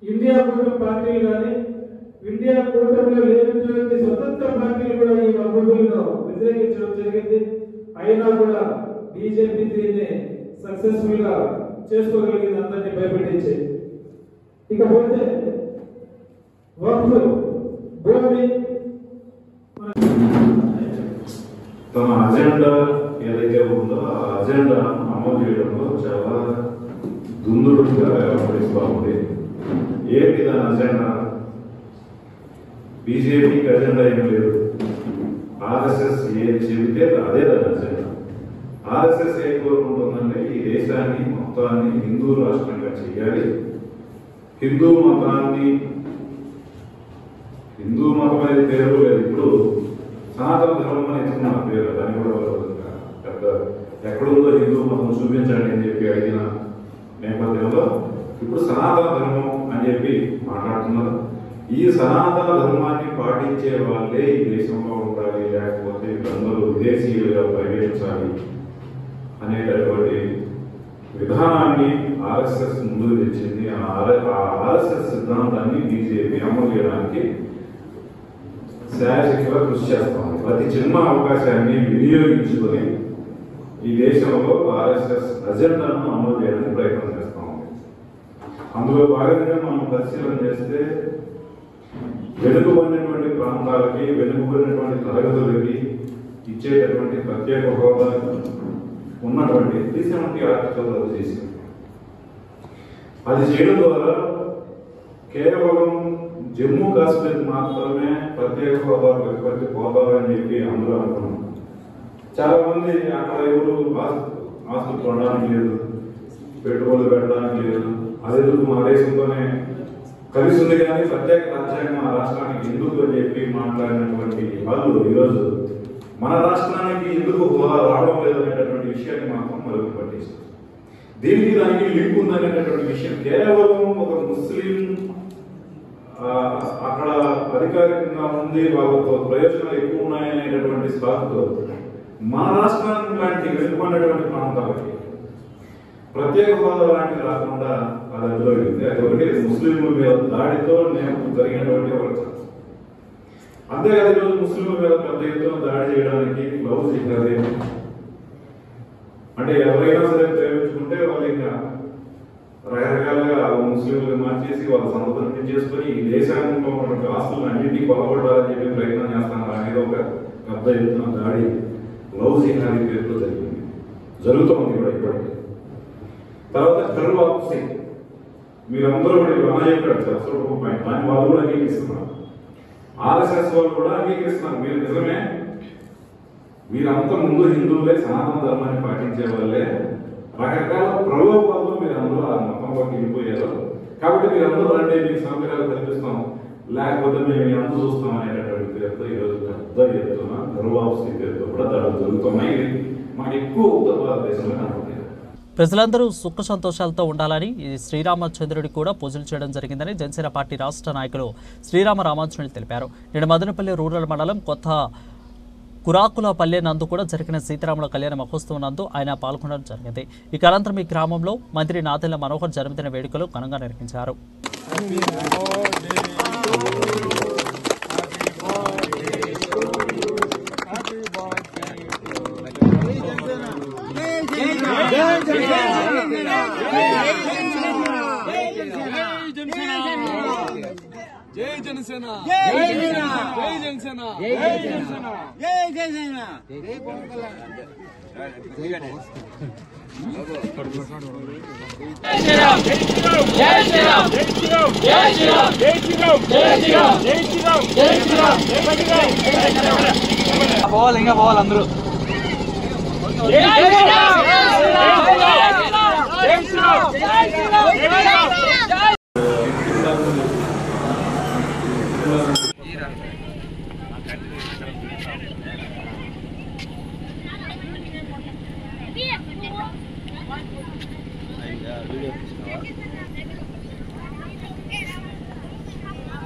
ఇండియా కూటమి పార్టీలు కానీ, ఇండియా కూటమిలో లేనటువంటి స్వతంత్ర పార్టీలు కూడా ఈ వక్ఫ్ బిల్లును వ్యతిరేకించడం జరిగింది. అయినా కూడా బీజేపీ దీన్ని సక్సెస్ఫుల్ గా చేసుకోగలిగింది, అందరినీ భయపెట్టించి. ఇకపోతే వక్ఫ్ భూమి తమ అజెండా ఏదైతే ఉందో ఆ అజెండా అమలు చేయడంలో చాలా దుందుడుగా వ్యవహరిస్తూ ఉంది. ఏంటి దాని అజెండా? బీజేపీకి అజెండా ఏం లేదు. ఆర్ఎస్ఎస్ ఏం చెబితే అదే దాని అజెండా. ఆర్ఎస్ఎస్ ఏం కోరుకుంటుందంటే ఈ దేశాన్ని మొత్తాన్ని హిందూ రాష్ట్రంగా చేయాలి. హిందూ మతాన్ని, హిందూ మతం అనేది పేరు లేదు, ఇప్పుడు సనాతన ధర్మం అని ఇచ్చిన పేరు, దాన్ని కూడా పెద్ద ఎక్కడుందో హిందూ మతం చూపించండి అని చెప్పి అడిగిన నేపథ్యంలో ఇప్పుడు సనాతన ధర్మం అని చెప్పి మాట్లాడుతున్నారు. ఈ సనాతన ధర్మాన్ని పాటించే వాళ్ళే ఈ దేశంలో ఉండాలి, లేకపోతే అందరూ విదేశీయులుగా పరిగణించాలి అనేటటువంటి విధానాన్ని ఆర్ఎస్ఎస్ ముందుకు తెచ్చింది. ఆ ఆర్ఎస్ఎస్ సిద్ధాంతాన్ని బీజేపీ అమలు చేయడానికి శాయశక్తిగా కృషి చేస్తాం. ప్రతి చిన్న అవకాశాన్ని వినియోగించుకొని ఈ దేశంలో ఆర్ఎస్ఎస్ అజెండాను అమలు చేయడానికి ప్రయత్నం చేస్తాం. అందులో భాగంగా మనం పరిశీలన చేస్తే వెనుకబడినటువంటి ప్రాంతాలకి, వెనుకబడినటువంటి తరగతులకి ఇచ్చేటటువంటి ప్రత్యేక హోదా ఉన్నటువంటి 370 ఆర్టికల్ రద్దు చేసింది. అది చేయడం ద్వారా కేవలం జమ్మూ కాశ్మీర్ మాత్రమే ప్రత్యేక హోదా ప్రతిపత్తి పోతారని చెప్పి అందరూ అనుకున్నాం. చాలా మంది అక్కడ ఎవరు ఆస్తులు కొనడానికి లేదు, పెట్టుబడులు పెట్టడానికి లేదు, అదెందుకు మా దేశంతోనే కలిసి ఉంది కానీ ప్రత్యేక రాజ్యాంగం ఆ రాష్ట్రానికి ఎందుకు అని చెప్పి మాట్లాడినటువంటి వాళ్ళు ఈరోజు మన రాష్ట్రానికి ఎందుకు హోదా రావడం లేదు అనేటటువంటి విషయాన్ని మాత్రం మరుగున పట్టిస్తారు. దీనికి దానికి లింక్ ఉందనేటటువంటి విషయం కేవలం ఒక ముస్లిం అక్కడ ఆ అధికారికంగా ఉంది, వాళ్ళతో ప్రయోజనాలు ఎక్కువ ఉన్నాయనేటటువంటి సాకుతో మన రాష్ట్రానికి లాంటి వెనుకబడినటువంటి ప్రాంతాలకి ప్రత్యేక హోదా లాంటిది రాకుండా అది అడ్డులో వెళ్ళింది. అది ఒకటి ముస్లింల మీద దాడితో జరిగినటువంటి ఒక అంతేకాదు. ఈరోజు ముస్లింల మీద పెద్ద ఎత్తున దాడి చేయడానికి గ్లౌజ్ ఇవ్వాలి అంటే ఎవరైనా సరే ప్రేమించుకుంటే వాళ్ళు ఇంకా రకరకాలుగా ముస్లింలు మార్చేసి వాళ్ళ సంతృప్తి చేసుకుని ఈ దేశంలో ఉన్నటువంటి ఆస్తులను అన్నింటినీ కొలగొట్టాలని చెప్పి ప్రయత్నం చేస్తున్నారు అనేది ఒక పెద్ద ఎత్తున దాడి గ్లౌజ్ ఇవ్వాలి పేరుతో జరిగింది, జరుగుతోంది కూడా ఇప్పటికీ. తర్వాత ఘర్ వాపసీ మీరందరూ కూడా ఇలా చెప్పారు అసలు పాయింట్, దాన్ని వాళ్ళు కూడా అంగీకరిస్తున్నారు. ఆర్ఎస్ఎస్ వాళ్ళు కూడా అంగీకరిస్తున్నారు. మీరు నిజమే, మీరంతా ముందు హిందువులే, సనాతన ధర్మాన్ని పాటించే వాళ్ళే, రకరకాల ప్రలోభాలు మీరు అందరూ ఆ మతంలోకి వెళ్ళిపోయారు కాబట్టి మీరందరూ రండి, మీకు సౌకర్యాలు కల్పిస్తాం, లేకపోతే మేము ఎంత చూస్తాం అనేటటువంటి పేరుతో ఈరోజు పెద్ద ఎత్తున ఘర్ వాపసీ పేరుతో కూడా దాడులు జరుగుతున్నాయి. మాకు ఎక్కువ ఉత్తర భారతదేశంలో కనపడుతుంది. ప్రజలందరూ సుఖ సంతోషాలతో ఉండాలని శ్రీరామచంద్రుడి కూడా పూజలు చేయడం జరిగిందని జనసేన పార్టీ రాష్ట్ర నాయకులు శ్రీరామ రామాంజనేయులు తెలిపారు. నేడు మదనపల్లి రూరల్ మండలం కొత్త కురాకులపల్లె నందు కూడా జరిగిన సీతారాముల కళ్యాణ మహోత్సవం నందు ఆయన పాల్గొనడం జరిగింది. ఇక అనంతరం ఈ గ్రామంలో మంత్రి నాదెళ్ల మనోహర్ జన్మదిన వేడుకలు ఘనంగా నిర్వహించారు. జై జనసేన, జై జనసేన, జై జనసేన, జై జనసేన, జై జనసేన, జై పవన్ కళ్యాణ్, జై శ్రీరామ్, జై శ్రీరామ్, జై శ్రీరామ్, జై శ్రీరామ్, జై శ్రీరామ్, జై శ్రీరామ్, జై శ్రీరామ్, జై శ్రీరామ్, జై శ్రీరామ్, జై శ్రీరామ్. పోవాలి, ఇంకా పోవాలి అందరూ. జై శ్రీరామ్, జై శ్రీరామ్, జై శ్రీరామ్, జై శ్రీరామ్, జై శ్రీరామ్.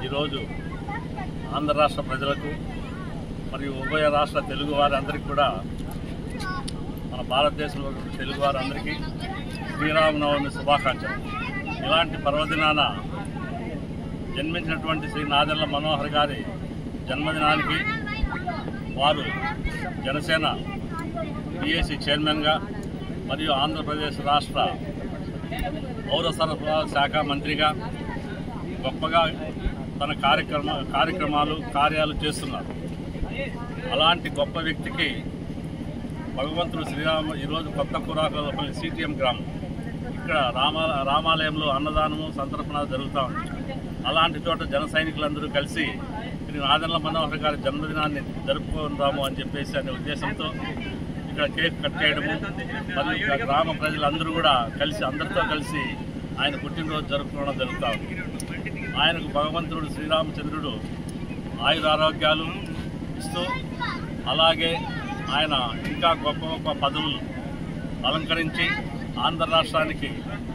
ఈరోజు ఆంధ్ర రాష్ట్ర ప్రజలకు మరియు ఉభయ రాష్ట్ర తెలుగు వారందరికీ కూడా, మన భారతదేశంలో తెలుగు వారందరికీ శ్రీరామనవమి శుభాకాంక్షలు. ఇలాంటి పర్వదినాన జన్మించినటువంటి శ్రీ నాదెళ్ల మనోహర్ గారి జన్మదినానికి వారు జనసేన పిఎసి చైర్మన్గా మరియు ఆంధ్రప్రదేశ్ రాష్ట్ర పౌర సరఫరాల శాఖ మంత్రిగా గొప్పగా తన కార్యాలు చేస్తున్నారు. అలాంటి గొప్ప వ్యక్తికి భగవంతుడు శ్రీరామ ఈరోజు కొత్త కురాకులపల్లి సిటిఎం గ్రామం, ఇక్కడ రామాలయంలో అన్నదానము సంతర్పణ జరుగుతూ ఉంది. అలాంటి చోట జన సైనికులందరూ కలిసి శ్రీ నాదెళ్ల మనోహర్ గారి జన్మదినాన్ని జరుపుకుందాము అని చెప్పేసి అనే ఉద్దేశంతో ఇక్కడ కేక్ కట్ చేయడము, మరియు గ్రామ ప్రజలందరూ కూడా కలిసి అందరితో కలిసి ఆయన పుట్టినరోజు జరుపుకోవడం జరుగుతూ ఉంది. ఆయనకు భగవంతుడు శ్రీరామచంద్రుడు ఆయురారోగ్యాలు ఇస్తూ, అలాగే ఆయన ఇంకా గొప్ప గొప్ప పదవులు అలంకరించి ఆంధ్ర రాష్ట్రానికి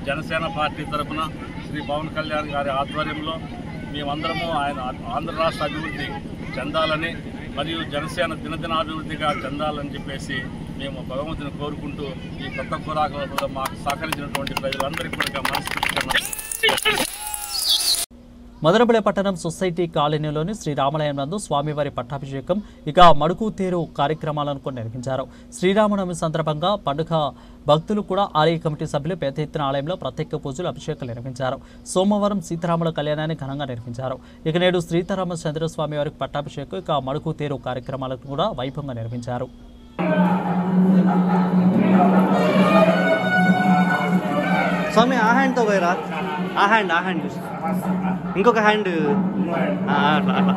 జనసేన పార్టీ తరఫున శ్రీ పవన్ కళ్యాణ్ గారి ఆధ్వర్యంలో మేమందరము ఆయన ఆంధ్ర రాష్ట్ర అభివృద్ధి చెందాలని మరియు జనసేన దినదినాభివృద్ధిగా చెందాలని చెప్పేసి మేము భగవంతుని కోరుకుంటూ ఈ కొత్త కురాకులలో మాకు సహకరించినటువంటి ప్రజలందరికీ కూడా మనస్ఫూర్తిగా మదనపల్లె పట్టణం సొసైటీ కాలనీలోని శ్రీరామాలయం నందు స్వామివారి పట్టాభిషేకం, ఇక మడుగు తేరు కార్యక్రమాలను నిర్వహించారు. శ్రీరామనవమి సందర్భంగా పండుగ భక్తులు కూడా ఆలయ కమిటీ సభ్యులు పెద్ద ఎత్తున ఆలయంలో ప్రత్యేక పూజలు, అభిషేకాలు నిర్వహించారు. సోమవారం సీతారాముల కళ్యాణాన్ని ఘనంగా నిర్వహించారు. ఇక నేడు సీతారామచంద్ర స్వామి వారికి పట్టాభిషేకం, ఇక మడుగు తేరు కార్యక్రమాలను కూడా వైభవంగా నిర్వహించారు. స్వామి ఆ హ్యాండ్తో పోయిరా, ఆ హ్యాండ్ ఇంకొక హ్యాండ్ అట్లా అట్లా.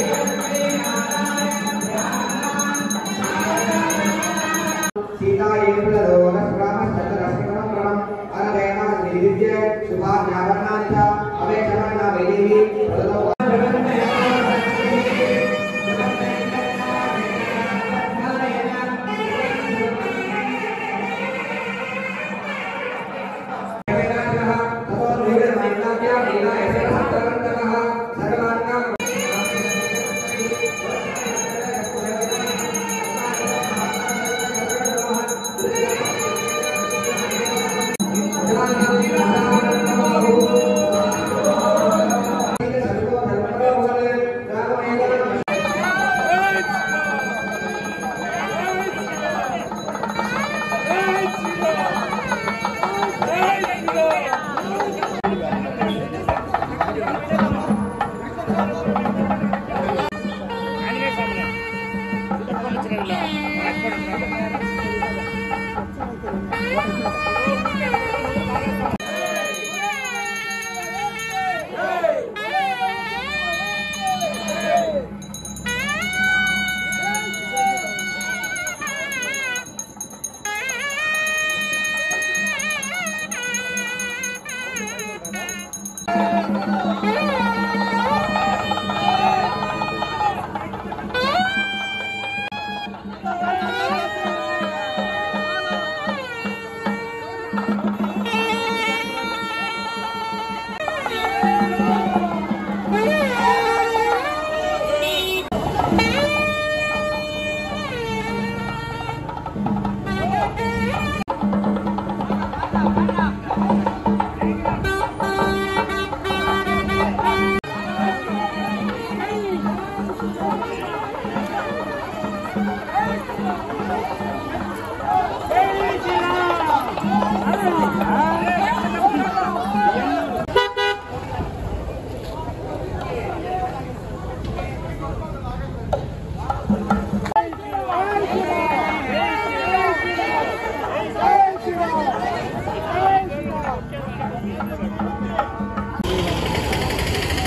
Thank you.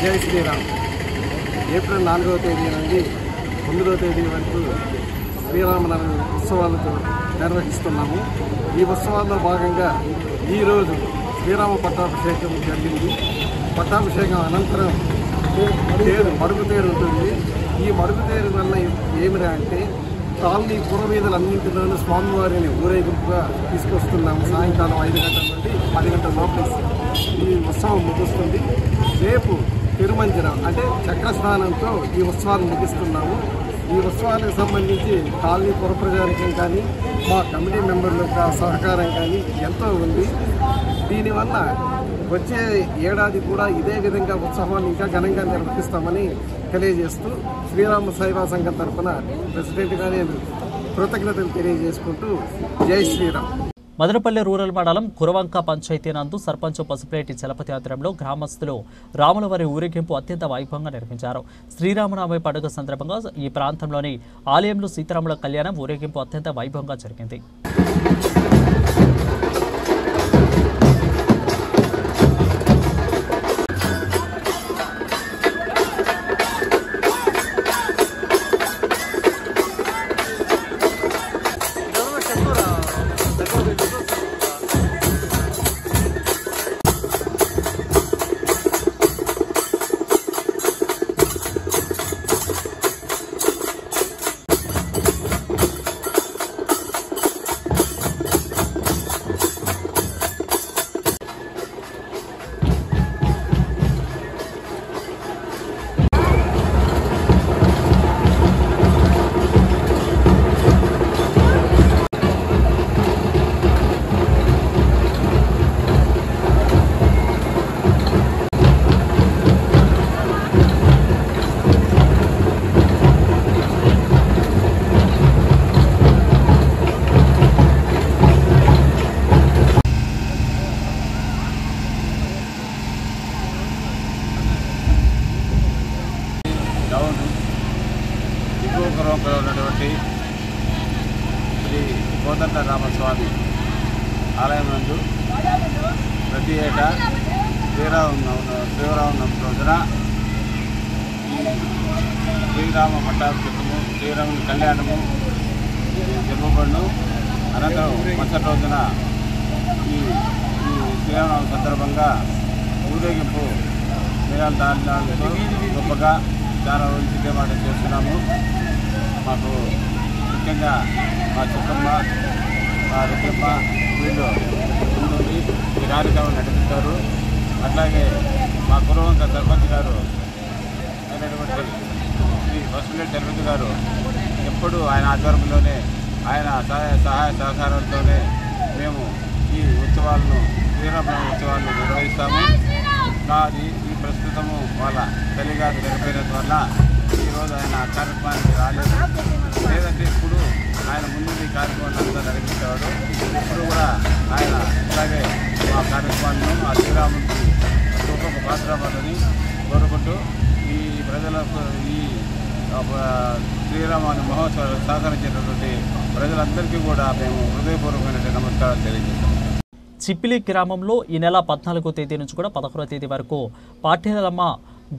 జై శ్రీరామ్. ఏప్రిల్ 4వ తేదీ నుండి 9వ తేదీ వరకు శ్రీరామనవమి ఉత్సవాలతో నిర్వహిస్తున్నాము. ఈ ఉత్సవాల్లో భాగంగా ఈరోజు శ్రీరామ పట్టాభిషేకం జరిగింది. పట్టాభిషేకం అనంతరం మడుగుతేరు ఉంటుంది. ఈ మడుగుతేరు వల్ల ఏమిరా అంటే కాలనీ పురవీధులన్నింటిలోనూ స్వామివారిని ఊరేగింపుగా తీసుకొస్తున్నాము. సాయంకాలం 5 గంటల నుండి 10 గంటల లోపల ఈ ఉత్సవం ముగుస్తుంది. రేపు తిరుమంజనం అంటే చక్రస్నానంతో ఈ ఉత్సవాలు ముగిస్తున్నాము. ఈ ఉత్సవాలకు సంబంధించి కాలనీ పురప్రజానికం కానీ మా కమిటీ మెంబర్ల యొక్క సహకారం కానీ ఎంతో ఉంది. దీనివల్ల వచ్చే ఏడాది కూడా ఇదే విధంగా ఉత్సవాన్ని ఇంకా ఘనంగా నిర్వహిస్తామని తెలియజేస్తూ శ్రీరామ సేవా సంఘం తరఫున ప్రెసిడెంట్గా నేను కృతజ్ఞతలు తెలియజేసుకుంటూ జై శ్రీరామ్. మదనపల్లి రూరల్ మండలం కురవంక పంచాయతీ నందు సర్పంచ్ పసుపులేటి చలపతి ఆధ్వర్యంలో గ్రామస్తులు రాములవారి ఊరేగింపు అత్యంత వైభవంగా నిర్వహించారు. శ్రీరామనవమి పండుగ సందర్భంగా ఈ ప్రాంతంలోని ఆలయంలో సీతారాముల కళ్యాణం ఊరేగింపు అత్యంత వైభవంగా జరిగింది. ఉన్నటువంటి శ్రీ కోదండ రామస్వామి ఆలయం నందు ప్రతి ఏటా శ్రీరామనవమి రోజున శ్రీరామ పట్టాభిషేకము, శ్రీరాముని కళ్యాణము జరుపబడును. అనంతరం మరుసటి రోజున ఈ శ్రీరామనవమి సందర్భంగా ఊరేగింపు మేళాల దానితో గొప్పగా చాలా రోజులు సిద్ధపాటు చేస్తున్నాము. మాకు ముఖ్యంగా మా చుక్కమ్మ, మా రుద్రమ్మ వీళ్ళు ముందుండి ఈ కార్యక్రమం నడిపిస్తారు. అట్లాగే మా కురవంక సర్పంచ్ గారు అయినటువంటి శ్రీ వసులేటి తిరుపతి గారు ఎప్పుడు ఆయన ఆధ్వర్యంలోనే ఆయన సహాయ సహకారాలతోనే మేము ఈ ఉత్సవాలను శ్రీరామనవమి ఉత్సవాలను నిర్వహిస్తాము. నాది ఈ ప్రస్తుతము వాళ్ళ తల్లిగారు చనిపోయినందువల్ల ఈరోజు ఆయన కార్యక్రమానికి రాలేదు. లేదంటే ఇప్పుడు ఆయన ముందు ఈ కార్యక్రమాన్ని అంతా నడిపించేవాడు. ఇప్పుడు కూడా ఆయన ఇలాగే మా కార్యక్రమాలను ఆ శ్రీరాముడికి ఒక్కొక్క పాత్రని కోరుకుంటూ ఈ ప్రజలకు ఈ శ్రీరామనవమి మహోత్సవాలు సహకరించేటటువంటి ప్రజలందరికీ కూడా మేము హృదయపూర్వకమైన నమస్కారాలు తెలియజేస్తాం. చిప్పిలి గ్రామంలో ఈ నెల 14వ తేదీ నుంచి కూడా 11వ తేదీ వరకు పాఠ్యాలమ్మ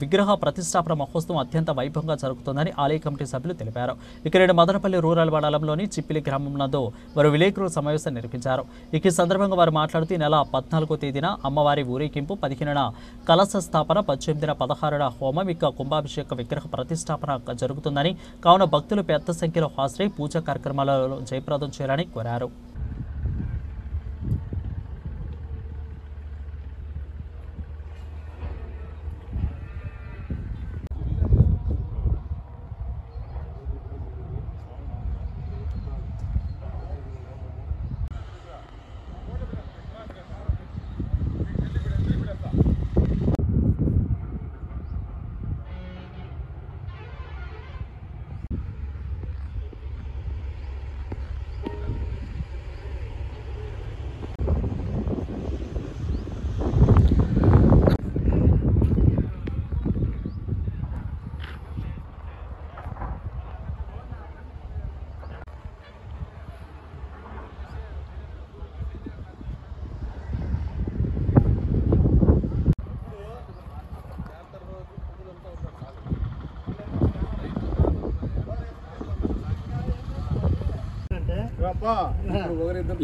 విగ్రహ ప్రతిష్టాపన మహోత్సవం అత్యంత వైభవంగా జరుగుతుందని ఆలయ కమిటీ సభ్యులు తెలిపారు. ఇక్కడ మదనపల్లి రూరల్ మండలంలోని చిప్పిలి గ్రామం నందు వారు విలేకరుల సమావేశం నిర్వహించారు. ఈ సందర్భంగా వారు మాట్లాడుతూ ఈ నెల 14వ తేదీన అమ్మవారి ఊరేగింపు, 15న కలశ స్థాపన, 18న 16న హోమం, ఇక కుంభాభిషేక విగ్రహ ప్రతిష్టాపన జరుగుతుందని, కావున భక్తులు పెద్ద సంఖ్యలో హాజరై పూజా కార్యక్రమాలలో జయప్రదం చేయాలని కోరారు.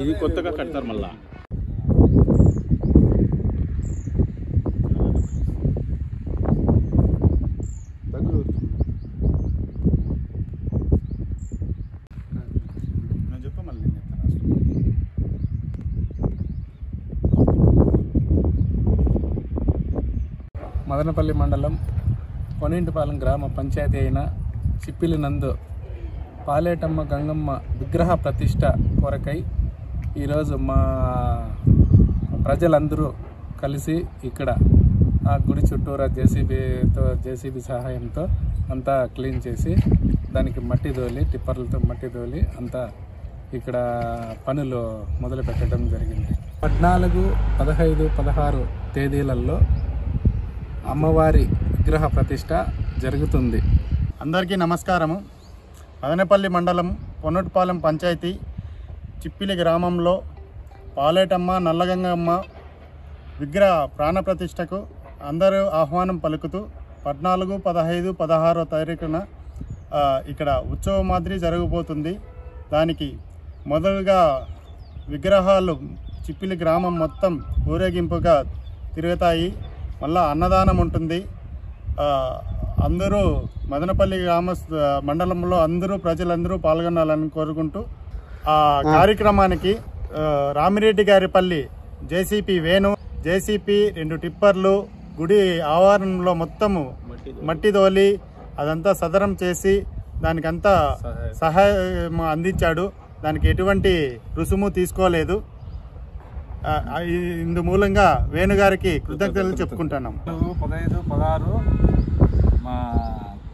ఇది కొత్తగా కడతారు మళ్ళా. మదనపల్లి మండలం కొనింటిపాలెం గ్రామ పంచాయతీ అయిన చిప్పిలి నందు పాలేటమ్మ గంగమ్మ విగ్రహ ప్రతిష్ట కొరకై ఈరోజు మా ప్రజలందరూ కలిసి ఇక్కడ ఆ గుడి చుట్టూరా జేసీబీ సహాయంతో అంతా క్లీన్ చేసి దానికి మట్టి తోలి, టిప్పర్లతో మట్టి తోలి అంతా ఇక్కడ పనులు మొదలు పెట్టడం జరిగింది. 14, 15, 16 తేదీలలో అమ్మవారి విగ్రహ ప్రతిష్ట జరుగుతుంది. అందరికీ నమస్కారము. మదనపల్లి మండలం పొన్నటిపాలెం పంచాయతీ చిప్పిలి గ్రామంలో పాలేటమ్మ నల్లగంగమ్మ విగ్రహ ప్రాణప్రతిష్టకు అందరూ ఆహ్వానం పలుకుతూ 14, 15, 16 తారీఖున ఇక్కడ ఉత్సవం మాదిరి జరగబోతుంది. దానికి మొదలుగా విగ్రహాలు చిప్పిలి గ్రామం మొత్తం ఊరేగింపుగా తిరుగుతాయి. మళ్ళా అన్నదానం ఉంటుంది. అందరూ మదనపల్లి మండలంలో అందరూ ప్రజలందరూ పాల్గొనాలని కోరుకుంటూ ఆ కార్యక్రమానికి రామిరెడ్డి గారిపల్లి జేసీపీ వేణు, జేసీపీ 2 టిప్పర్లు గుడి ఆవరణంలో మొత్తము మట్టి తోలి అదంతా సదరం చేసి దానికంతా సహాయం అందించాడు. దానికి ఎటువంటి రుసుము తీసుకోలేదు. ఇందు మూలంగా వేణుగారికి కృతజ్ఞతలు చెప్పుకుంటున్నాం. 15, 16 మా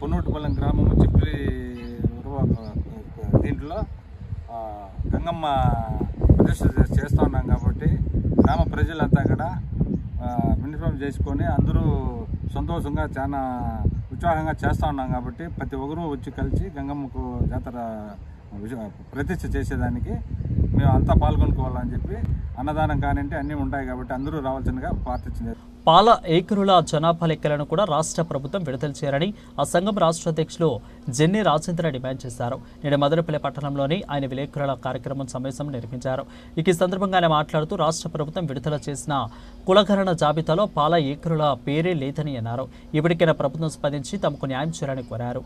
పొన్నటిపాలెం గ్రామము చిప్పిలి దీంట్లో గంగమ్మ ప్రతిష్ట చేస్తూ ఉన్నాం కాబట్టి గ్రామ ప్రజలంతా కూడా విన్నపం చేసుకొని అందరూ సంతోషంగా చాలా ఉత్సాహంగా చేస్తూ ఉన్నాం కాబట్టి ప్రతి ఒక్కరూ వచ్చి కలిసి గంగమ్మకు జాతర ప్రతిష్ట చేసేదానికి మేము అంతా పాల్గొనుకోవాలని చెప్పి అన్నదానం కానింటే అన్నీ ఉంటాయి కాబట్టి అందరూ రావాల్సిందిగా ప్రార్థించారు. పాల ఏకరుల జనాభా లెక్కలను కూడా రాష్ట్ర ప్రభుత్వం విడుదల చేయాలని ఆ సంఘం రాష్ట్ర అధ్యక్షులు జెన్ని రాజేంద్ర డిమాండ్ చేశారు. నేడు మదనపల్లి పట్టణంలోని ఆయన విలేకరుల కార్యక్రమం సమావేశం నిర్వహించారు. ఈ సందర్భంగా ఆయన మాట్లాడుతూ రాష్ట్ర ప్రభుత్వం విడుదల చేసిన కులగణన జాబితాలో పాల ఏకరుల పేరే లేదని అన్నారు. ఇప్పటికైనా ప్రభుత్వం స్పందించి తమకు న్యాయం చేయాలని కోరారు.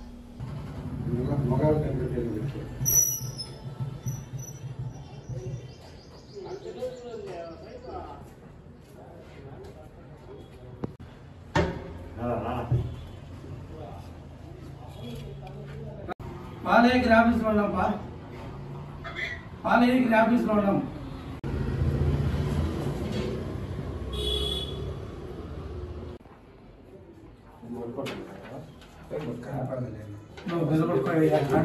పాలయ్య ఆఫీస్లో ఉన్నాంపా, పాలయ్య ఆఫీస్లో ఉన్నాం.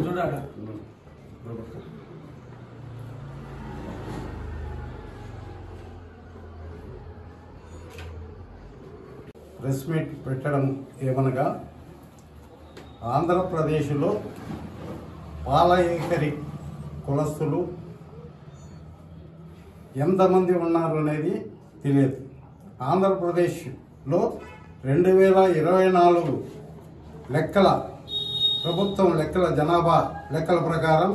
చూడాలి ప్రెస్ మీట్ పెట్టడం ఏమనగా ఆంధ్రప్రదేశ్లో పాల ఏకరి కులస్తులు ఎంతమంది ఉన్నారు అనేది తెలియదు. ఆంధ్రప్రదేశ్లో 2024 లెక్కల ప్రభుత్వం లెక్కల జనాభా లెక్కల ప్రకారం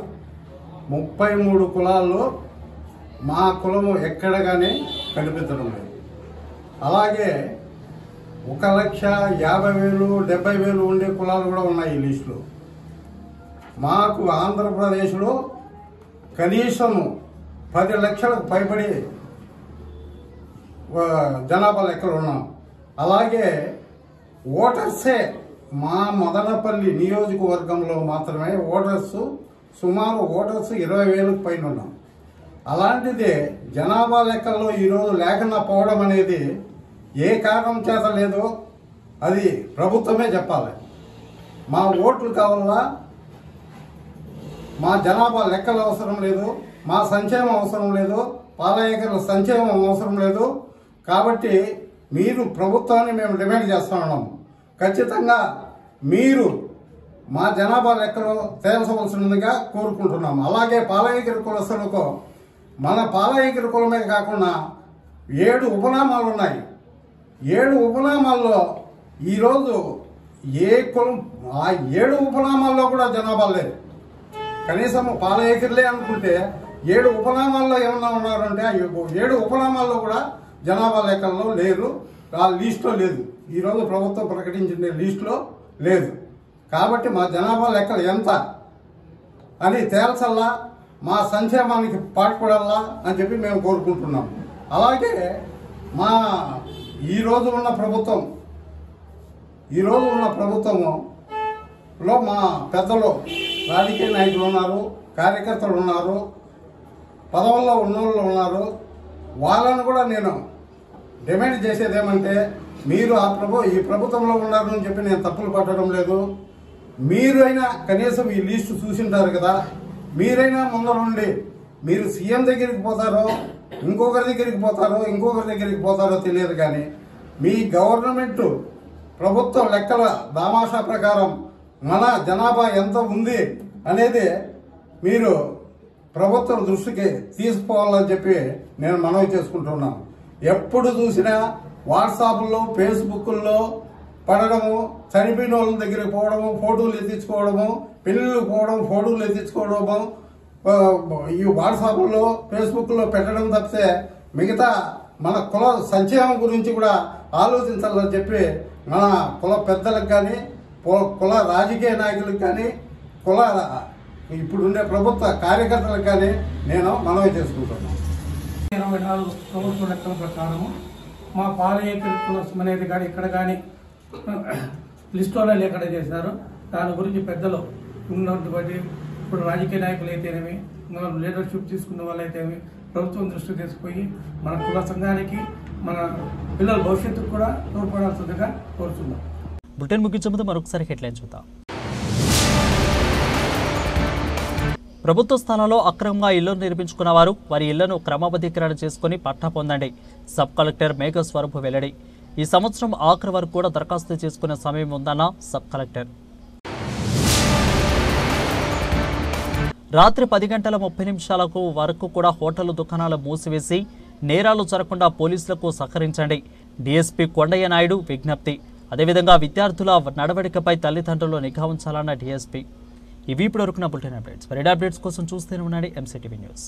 33 కులాల్లో మా కులము ఎక్కడ కానీ కనిపించడం లేదు. అలాగే 1,50,000 70,000 ఉండే కులాలు కూడా ఉన్నాయి ఈ లిస్టులో. మాకు ఆంధ్రప్రదేశ్లో కనీసం 10 లక్షలకు పైబడి జనాభా లెక్కలు ఉన్నాం. అలాగే ఓటర్సే మా మదనపల్లి నియోజకవర్గంలో మాత్రమే సుమారు 20,000 పైన ఉన్నాం. అలాంటిదే జనాభా లెక్కల్లో ఈరోజు లేకుండా పోవడం అనేది ఏ కారణం చేత లేదో అది ప్రభుత్వమే చెప్పాలి. మా ఓట్లు కావాలా, మా జనాభా లెక్కలు అవసరం లేదు, మా సంక్షేమం అవసరం లేదు, పాల ఏకర్ల సంక్షేమం అవసరం లేదు. కాబట్టి మీరు ప్రభుత్వాన్ని మేము డిమాండ్ చేస్తున్నాము. ఖచ్చితంగా మీరు మా జనాభా లెక్కలు తేల్చవలసినదిగా కోరుకుంటున్నాము. అలాగే పాల ఏకర కులస్తులకు మన పాల ఏకర కులమే కాకుండా 7 ఉపనామాలు ఉన్నాయి. 7 ఉపనామాల్లో ఈరోజు ఏ కులం ఆ 7 ఉపనామాల్లో కూడా జనాభా లేదు. కనీసం పాల ఏకర్లే అనుకుంటే 7 ఉపనామాల్లో ఏమన్నా ఉన్నారంటే 7 ఉపనామాల్లో కూడా జనాభా లెక్కల్లో లేరు, ఆ లిస్టులో లేదు. ఈరోజు ప్రభుత్వం ప్రకటించిన లిస్టులో లేదు. కాబట్టి మా జనాభా లెక్కలు ఎంత అని తేల్చల్లా, మా సంక్షేమానికి పాటుపడాలా అని చెప్పి మేము కోరుకుంటున్నాం. అలాగే మా ఈరోజు ఉన్న ప్రభుత్వంలో మా పెద్దలు రాజకీయ నాయకులు ఉన్నారు, కార్యకర్తలు ఉన్నారు, పదవుల్లో ఉన్నోళ్ళు ఉన్నారు. వాళ్ళని కూడా నేను డిమాండ్ చేసేది ఏమంటే, మీరు ఈ ప్రభుత్వంలో ఉన్నారని చెప్పి నేను తప్పులు పట్టడం లేదు. మీరైనా కనీసం ఈ లిస్టు చూసింటారు కదా, మీరైనా ముందరుండి మీరు సీఎం దగ్గరికి పోతారో ఇంకొకరి దగ్గరికి పోతారో తెలియదు. కానీ మీ గవర్నమెంట్ ప్రభుత్వ లెక్కల దామాషా ప్రకారం మన జనాభా ఎంత ఉంది అనేది మీరు ప్రభుత్వం దృష్టికి తీసుకోవాలని చెప్పి నేను మనవి చేసుకుంటున్నాను. ఎప్పుడు చూసినా వాట్సాప్లో ఫేస్బుక్లో పడడము, చనిపోయిన వాళ్ళ దగ్గరికి పోవడము, ఫోటోలు ఎత్తించుకోవడము, పెళ్ళిళ్ళు పోవడం, ఫోటోలు ఎత్తించుకోవడము, ఈ వాట్సాప్లో ఫేస్బుక్లో పెట్టడం తప్పితే మిగతా మన కుల సంక్షేమం గురించి కూడా ఆలోచించాలని చెప్పి మన కుల పెద్దలకు కానీ, కుల రాజకీయ నాయకులకు కానీ, ఇప్పుడుండే ప్రభుత్వ కార్యకర్తలకు కానీ నేను మనవి చేసుకుంటున్నాను. 24 ప్రభుత్వ లెక్కల ప్రకారము మా పాల ఏకర్ కులం అనేది కానీ ఇక్కడ కానీ లిస్టులోనే లేకుండా చేశారు. దాని గురించి పెద్దలు ఉన్నటువంటి ఇప్పుడు రాజకీయ నాయకులు అయితేనేమి, లీడర్షిప్ తీసుకున్న వాళ్ళు అయితేనేమి ప్రభుత్వం దృష్టి తీసుకుపోయి మన కుల సంఘానికి, మన పిల్లల భవిష్యత్తుకు కూడా తోడ్పడాల్సిందిగా కోరుతున్నాం. బులెటిన్ ముగించే ముందు మరొకసారి హెడ్లైన్ చూద్దాం. ప్రభుత్వ స్థలాల్లో అక్రమంగా ఇళ్లను నిర్మించుకున్న వారు వారి ఇళ్లను క్రమబద్ధీకరణ చేసుకుని పట్టా పొందండి. సబ్ కలెక్టర్ మేఘస్వరూప్ వెల్లడి. ఈ సంవత్సరం ఆఖరి వరకు కూడా దరఖాస్తు చేసుకునే సమయం ఉందన్న సబ్ కలెక్టర్. రాత్రి 10:30 వరకు కూడా హోటళ్లు, దుకాణాలు మూసివేసి నేరాలు జరగకుండా పోలీసులకు సహకరించండి. డీఎస్పీ కొండయ్య నాయుడు విజ్ఞప్తి. అదేవిధంగా విద్యార్థుల నడవడికపై తల్లిదండ్రులు నిఘా ఉంచాలన్న డీఎస్పీ. ఇవి ఇప్పటివరకున్న బులెటిన్ అప్డేట్స్. మరిన్ని అప్డేట్స్ కోసం చూస్తూనే ఉండండి ఎంసీటీవీ న్యూస్.